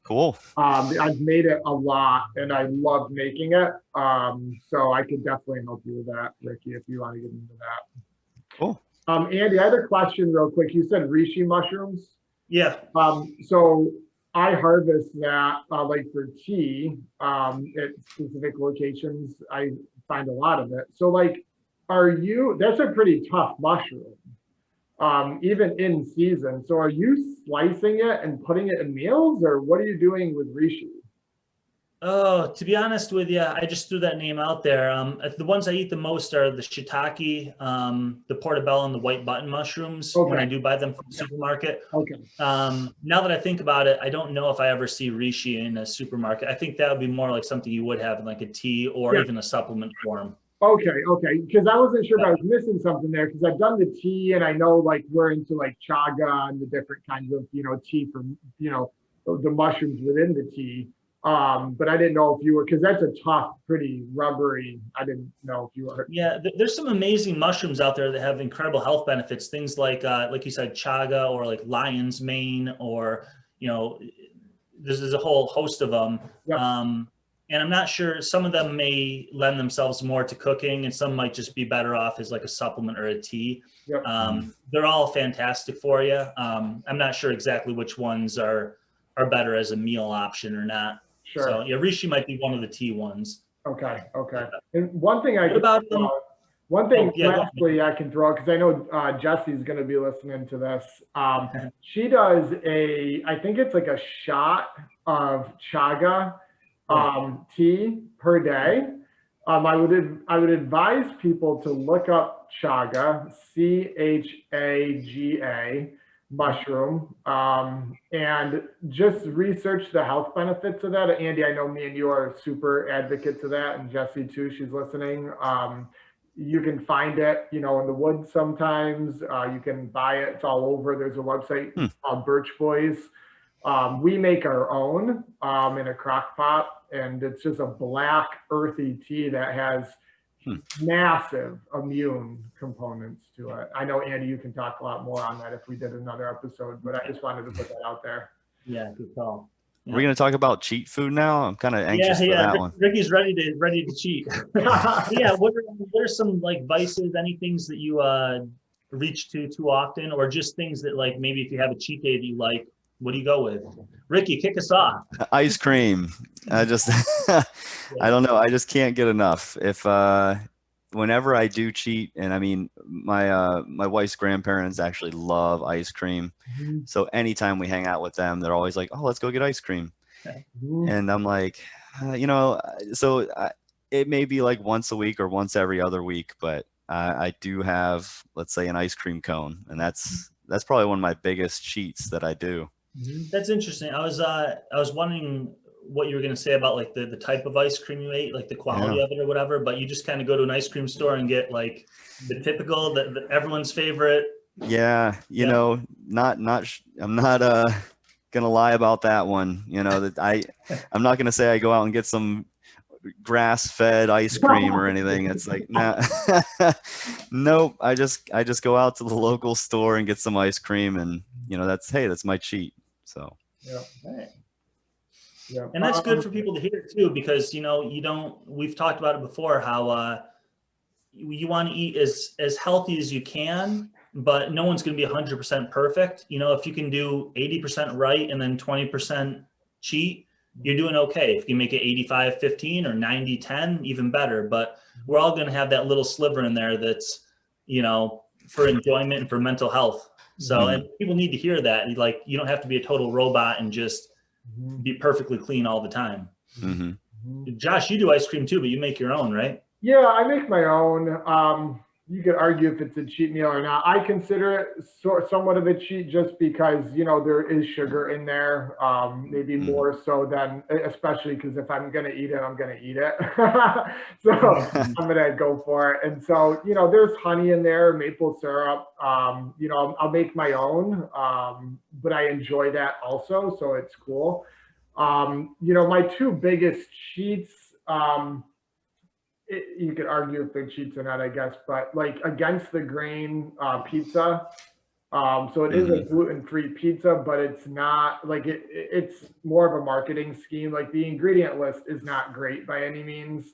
Cool. I've made it a lot and I love making it. So I could definitely help you with that, Ricky, if you want to get into that. Cool. Andy, I had a question real quick. You said reishi mushrooms? Yeah. So I harvest that like for tea at specific locations. I find a lot of it. So like, that's a pretty tough mushroom, even in season. So are you slicing it and putting it in meals, or what are you doing with reishi? Oh, to be honest with you, I just threw that name out there. The ones I eat the most are the shiitake, the portobello, and the white button mushrooms when I do buy them from the supermarket. Okay. Now that I think about it, I don't know if I ever see reishi in a supermarket. I think that would be more like something you would have in like a tea or even a supplement form. Okay. Because I wasn't sure if I was missing something there, because I've done the tea and I know like we're into like chaga and the different kinds of, tea from, the mushrooms within the tea. But I didn't know if you were, because that's a tough, pretty rubbery. I didn't know if you were. Yeah, there's some amazing mushrooms out there that have incredible health benefits. Things like you said, chaga or like lion's mane, or there's a whole host of them. Yep. And I'm not sure, some of them may lend themselves more to cooking, and some might just be better off as like a supplement or a tea. Yep. They're all fantastic for you. I'm not sure exactly which ones are better as a meal option or not. Sure. So yeah, reishi might be one of the tea ones. Okay. And one thing lastly I can throw, because I know Jesse's going to be listening to this. She does I think it's like a shot of chaga tea per day. I would advise people to look up chaga, CHAGA mushroom, and just research the health benefits of that. Andy, I know me and you are super advocates of that, and Jessie too, she's listening. You can find it, in the woods sometimes. You can buy it. It's all over. There's a website called Birch Boys. We make our own in a crock pot, and it's just a black, earthy tea that has massive immune components to it. I know, Andy, you can talk a lot more on that if we did another episode, but I just wanted to put that out there. Yeah, good call. Yeah. We're going to talk about cheat food now. I'm kind of anxious for that one. Ricky's ready to cheat. Yeah, what are some like vices, any things that you reach to too often, or just things that like maybe if you have a cheat day that you like, what do you go with? Ricky, kick us off. Ice cream. I just, I don't know. I just can't get enough. Whenever I do cheat, and I mean, my wife's grandparents actually love ice cream. So anytime we hang out with them, they're always like, oh, let's go get ice cream. And I'm like, it may be like once a week or once every other week, but I do have, let's say, an ice cream cone. And that's probably one of my biggest cheats that I do. That's interesting. I was wondering what you were going to say about like the type of ice cream you ate, like the quality of it or whatever, but you just kind of go to an ice cream store and get like the typical, the everyone's favorite. Yeah. I'm not gonna lie about that one. I'm not gonna say I go out and get some grass-fed ice cream or anything. It's like, nah. Nope. I just go out to the local store and get some ice cream, and that's my cheat. So right. Yeah. And that's good for people to hear too, because we've talked about it before, how you want to eat as healthy as you can, but no one's going to be 100% perfect. If you can do 80% right and then 20% cheat, you're doing okay. If you make it 85-15 or 90-10, even better. But we're all going to have that little sliver in there that's, for enjoyment and for mental health. So, and people need to hear that. Like, you don't have to be a total robot and just be perfectly clean all the time. Josh, you do ice cream too, but you make your own, right? Yeah, I make my own. You could argue if it's a cheat meal or not. I consider it somewhat of a cheat just because, there is sugar in there, maybe more so than, especially because if I'm going to eat it, I'm going to eat it. So I'm going to go for it. And so, there's honey in there, maple syrup. I'll make my own, but I enjoy that also. So it's cool. My two biggest cheats, you could argue if they're cheats or not, I guess, but like against the grain pizza. So it is a gluten-free pizza, but it's not like it's more of a marketing scheme. Like the ingredient list is not great by any means.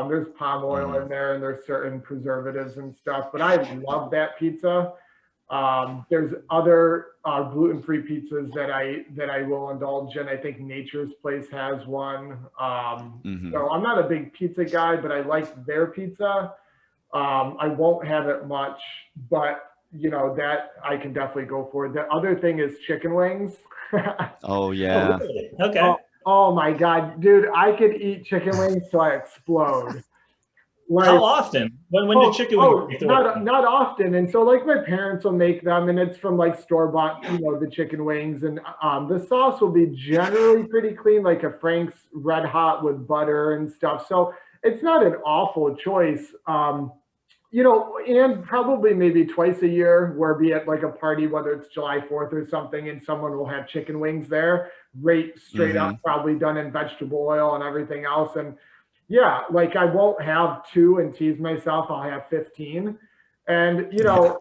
There's palm oil in there and there's certain preservatives and stuff, but I love that pizza. There's other gluten-free pizzas that I will indulge in. I think Nature's Place has one. So I'm not a big pizza guy, but I like their pizza. I won't have it much, but you know, that I can definitely go for. The other thing is chicken wings. Oh yeah. Oh, really? Okay. Oh my God, dude, I could eat chicken wings till I explode. Like, how often? When did chicken wings? Not often. And so like my parents will make them, and it's from like store-bought, you know, the chicken wings, and the sauce will be generally pretty clean, like a Frank's Red Hot with butter and stuff. So it's not an awful choice. You know, and probably maybe twice a year, where be at like a party, whether it's July 4th or something, and someone will have chicken wings there, right, straight up, probably done in vegetable oil and everything else. And yeah, like I won't have 2 and tease myself, I'll have 15. And you know,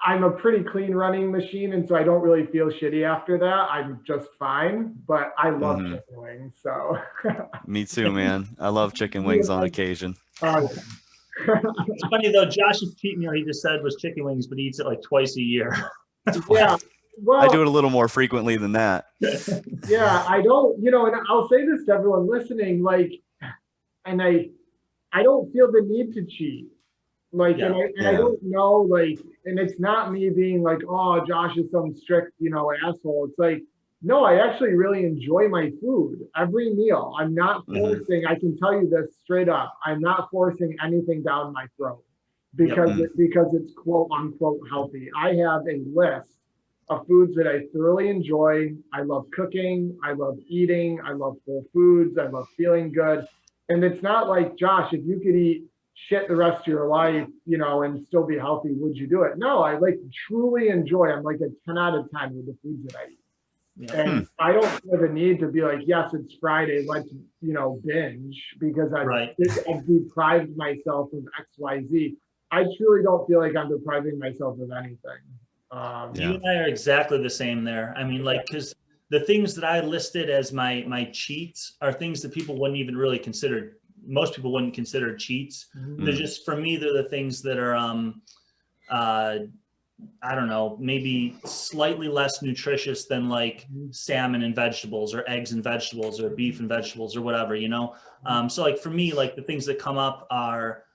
I'm a pretty clean running machine, and so I don't really feel shitty after that. I'm just fine, but I love chicken wings. So me too, man. I love chicken wings on occasion. It's funny though, Josh's cheat meal he just said was chicken wings, but he eats it like twice a year. Yeah. Well, I do it a little more frequently than that. Yeah, I don't, you know, and I'll say this to everyone listening, like, and I don't feel the need to cheat. Like, and I don't know, like, and it's not me being like, oh, Josh is some strict, you know, asshole. It's like, no, I actually really enjoy my food every meal. I'm not forcing, I can tell you this straight up, I'm not forcing anything down my throat because it's quote unquote healthy. I have a list of foods that I thoroughly enjoy. I love cooking, I love eating, I love whole foods, I love feeling good. And it's not like, Josh, if you could eat shit the rest of your life, you know, and still be healthy, would you do it? No, I like truly enjoy. I'm like a 10 out of 10 with the foods that I eat. And I don't feel the need to be like, yes, it's Friday, let's, you know, binge, because I've deprived myself of X, Y, Z. I truly don't feel like I'm depriving myself of anything. You and I are exactly the same there. I mean, like, because the things that I listed as my cheats are things that people wouldn't even really consider. Most people wouldn't consider cheats. They're just, for me, they're the things that are, I don't know, maybe slightly less nutritious than like salmon and vegetables or eggs and vegetables or beef and vegetables or whatever, you know? So like for me, like the things that come up are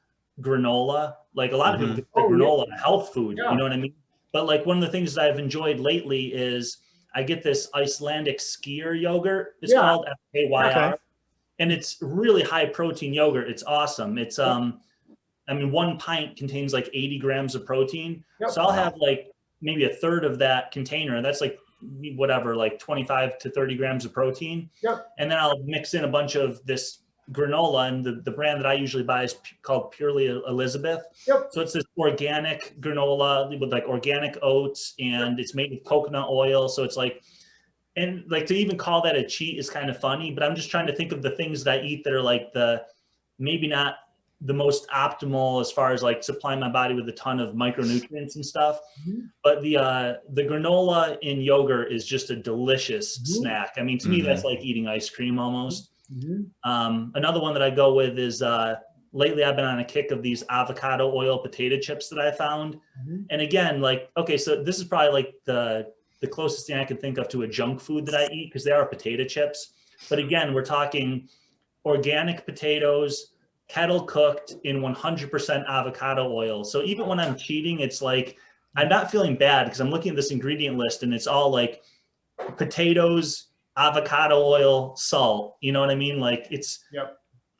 granola. Like a lot of people consider granola a health food, you know what I mean? But like one of the things that I've enjoyed lately is I get this Icelandic skier yogurt. It's called FKYR. And it's really high protein yogurt. It's awesome. It's, I mean, 1 pint contains like 80 grams of protein. So I'll have like maybe a third of that container. That's like whatever, like 25 to 30 grams of protein. And then I'll mix in a bunch of this granola, and the brand that I usually buy is called Purely Elizabeth. So it's this organic granola with like organic oats, and it's made with coconut oil. So it's like, and like to even call that a cheat is kind of funny, but I'm just trying to think of the things that I eat that are like maybe not the most optimal as far as like supplying my body with a ton of micronutrients and stuff. But the granola in yogurt is just a delicious snack. I mean, to me, that's like eating ice cream almost. Another one that I go with is lately I've been on a kick of these avocado oil potato chips that I found. And again, like, okay, so this is probably like the closest thing I can think of to a junk food that I eat, because they are potato chips. But again, we're talking organic potatoes, kettle cooked in 100% avocado oil. So even when I'm cheating, it's like, I'm not feeling bad because I'm looking at this ingredient list and it's all like potatoes, avocado oil, salt. You know what I mean? Like it's,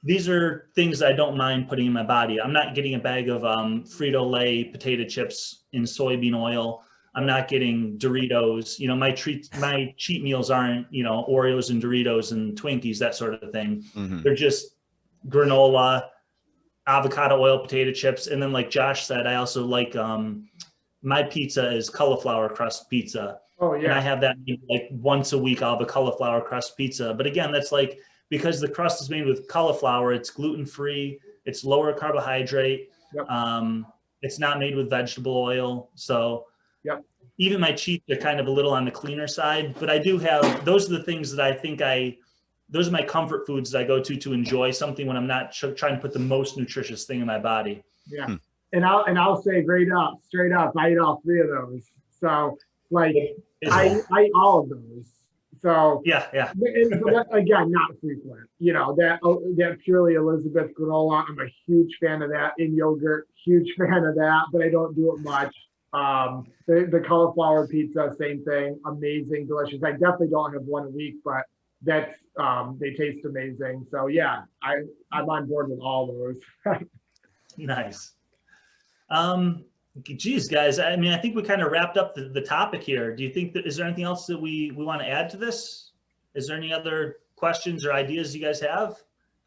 these are things I don't mind putting in my body. I'm not getting a bag of Frito-Lay potato chips in soybean oil. I'm not getting Doritos. You know, my cheat meals aren't, you know, Oreos and Doritos and Twinkies, that sort of thing. They're just granola, avocado oil, potato chips. And then like Josh said, I also like, my pizza is cauliflower crust pizza. And I have that like once a week. I'll have a cauliflower crust pizza. But again, that's like, because the crust is made with cauliflower, it's gluten-free, it's lower carbohydrate. It's not made with vegetable oil. So even my cheats are kind of a little on the cleaner side, but I do have, those are the things that I think those are my comfort foods that I go to enjoy something when I'm not trying to put the most nutritious thing in my body. I'll say straight up, I eat all three of those. So like I eat all of those. So yeah. but again, not frequent. That purely Elizabeth granola. I'm a huge fan of that. In yogurt, huge fan of that, but I don't do it much. The cauliflower pizza, same thing. Amazing, delicious. I definitely don't have one a week, but that's they taste amazing. So yeah, I'm on board with all those. Nice. Geez, guys, I mean, I think we kind of wrapped up the topic here. Do you think is there anything else that we want to add to this? Is there any other questions or ideas you guys have?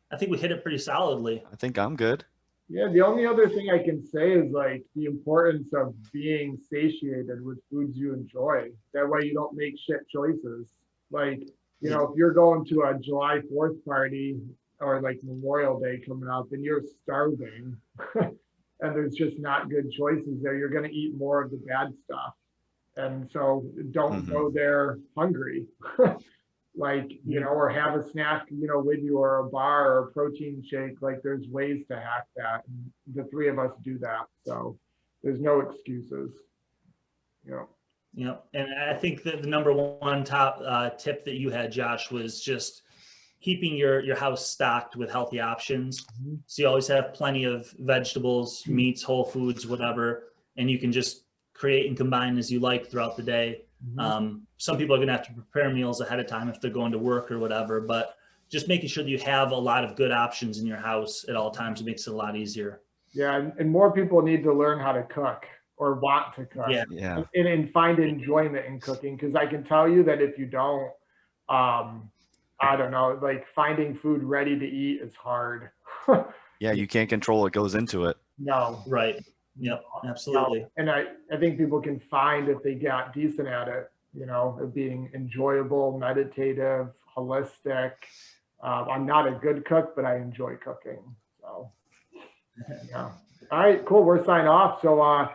I think we hit it pretty solidly. I think I'm good. Yeah, the only other thing I can say is like the importance of being satiated with foods you enjoy. That way you don't make shit choices. Like, if you're going to a July 4th party or like Memorial Day coming up and you're starving and there's just not good choices there, you're going to eat more of the bad stuff. And so don't go there hungry. Or have a snack, with you, or a bar or a protein shake. Like there's ways to hack that. And the three of us do that. So there's no excuses. And I think that the number one top tip that you had, Josh, was just keeping your house stocked with healthy options. So you always have plenty of vegetables, meats, whole foods, whatever, and you can just create and combine as you like throughout the day. Some people are going to have to prepare meals ahead of time if they're going to work or whatever, but just making sure that you have a lot of good options in your house at all times makes it a lot easier. Yeah. And more people need to learn how to cook or want to cook. Yeah. And find enjoyment in cooking. Because I can tell you that if you don't, I don't know, like finding food ready to eat is hard. Yeah, you can't control what goes into it. No. Right. Yep, absolutely. No. And I think people can find, if they got decent at it, of being enjoyable, meditative, holistic. I'm not a good cook, but I enjoy cooking. So yeah. All right, cool. We're signing off. So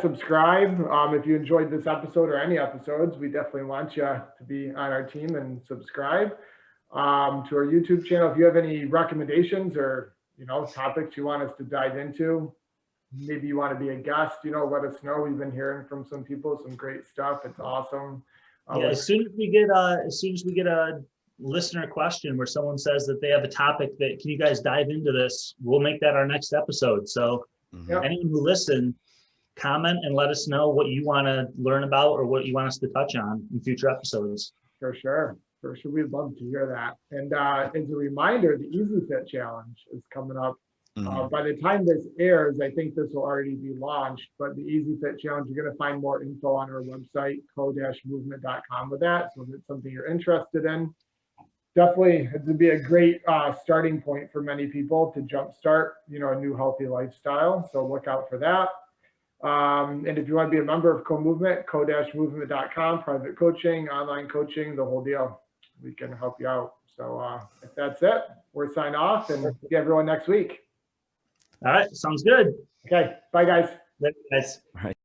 subscribe. If you enjoyed this episode or any episodes, we definitely want you to be on our team and subscribe to our YouTube channel. If you have any recommendations or topics you want us to dive into, maybe you want to be a guest, let us know. We've been hearing from some people, some great stuff. It's awesome. As soon as we get a listener question where someone says that they have a topic that, can you guys dive into this? We'll make that our next episode. So anyone who listens, comment and let us know what you want to learn about or what you want us to touch on in future episodes. For sure. We'd love to hear that. And as a reminder, the Easy Fit Challenge is coming up. By the time this airs, I think this will already be launched, but the Easy Fit Challenge, you're going to find more info on our website, co-movement.com with that. So if it's something you're interested in, definitely it would be a great starting point for many people to jumpstart, a new healthy lifestyle. So look out for that. And if you want to be a member of Co-Movement, co-movement.com, private coaching, online coaching, the whole deal. We can help you out. So if that's it, we're signing off and see everyone next week. All right. Sounds good. Okay. Bye, guys. Thanks, guys. All right.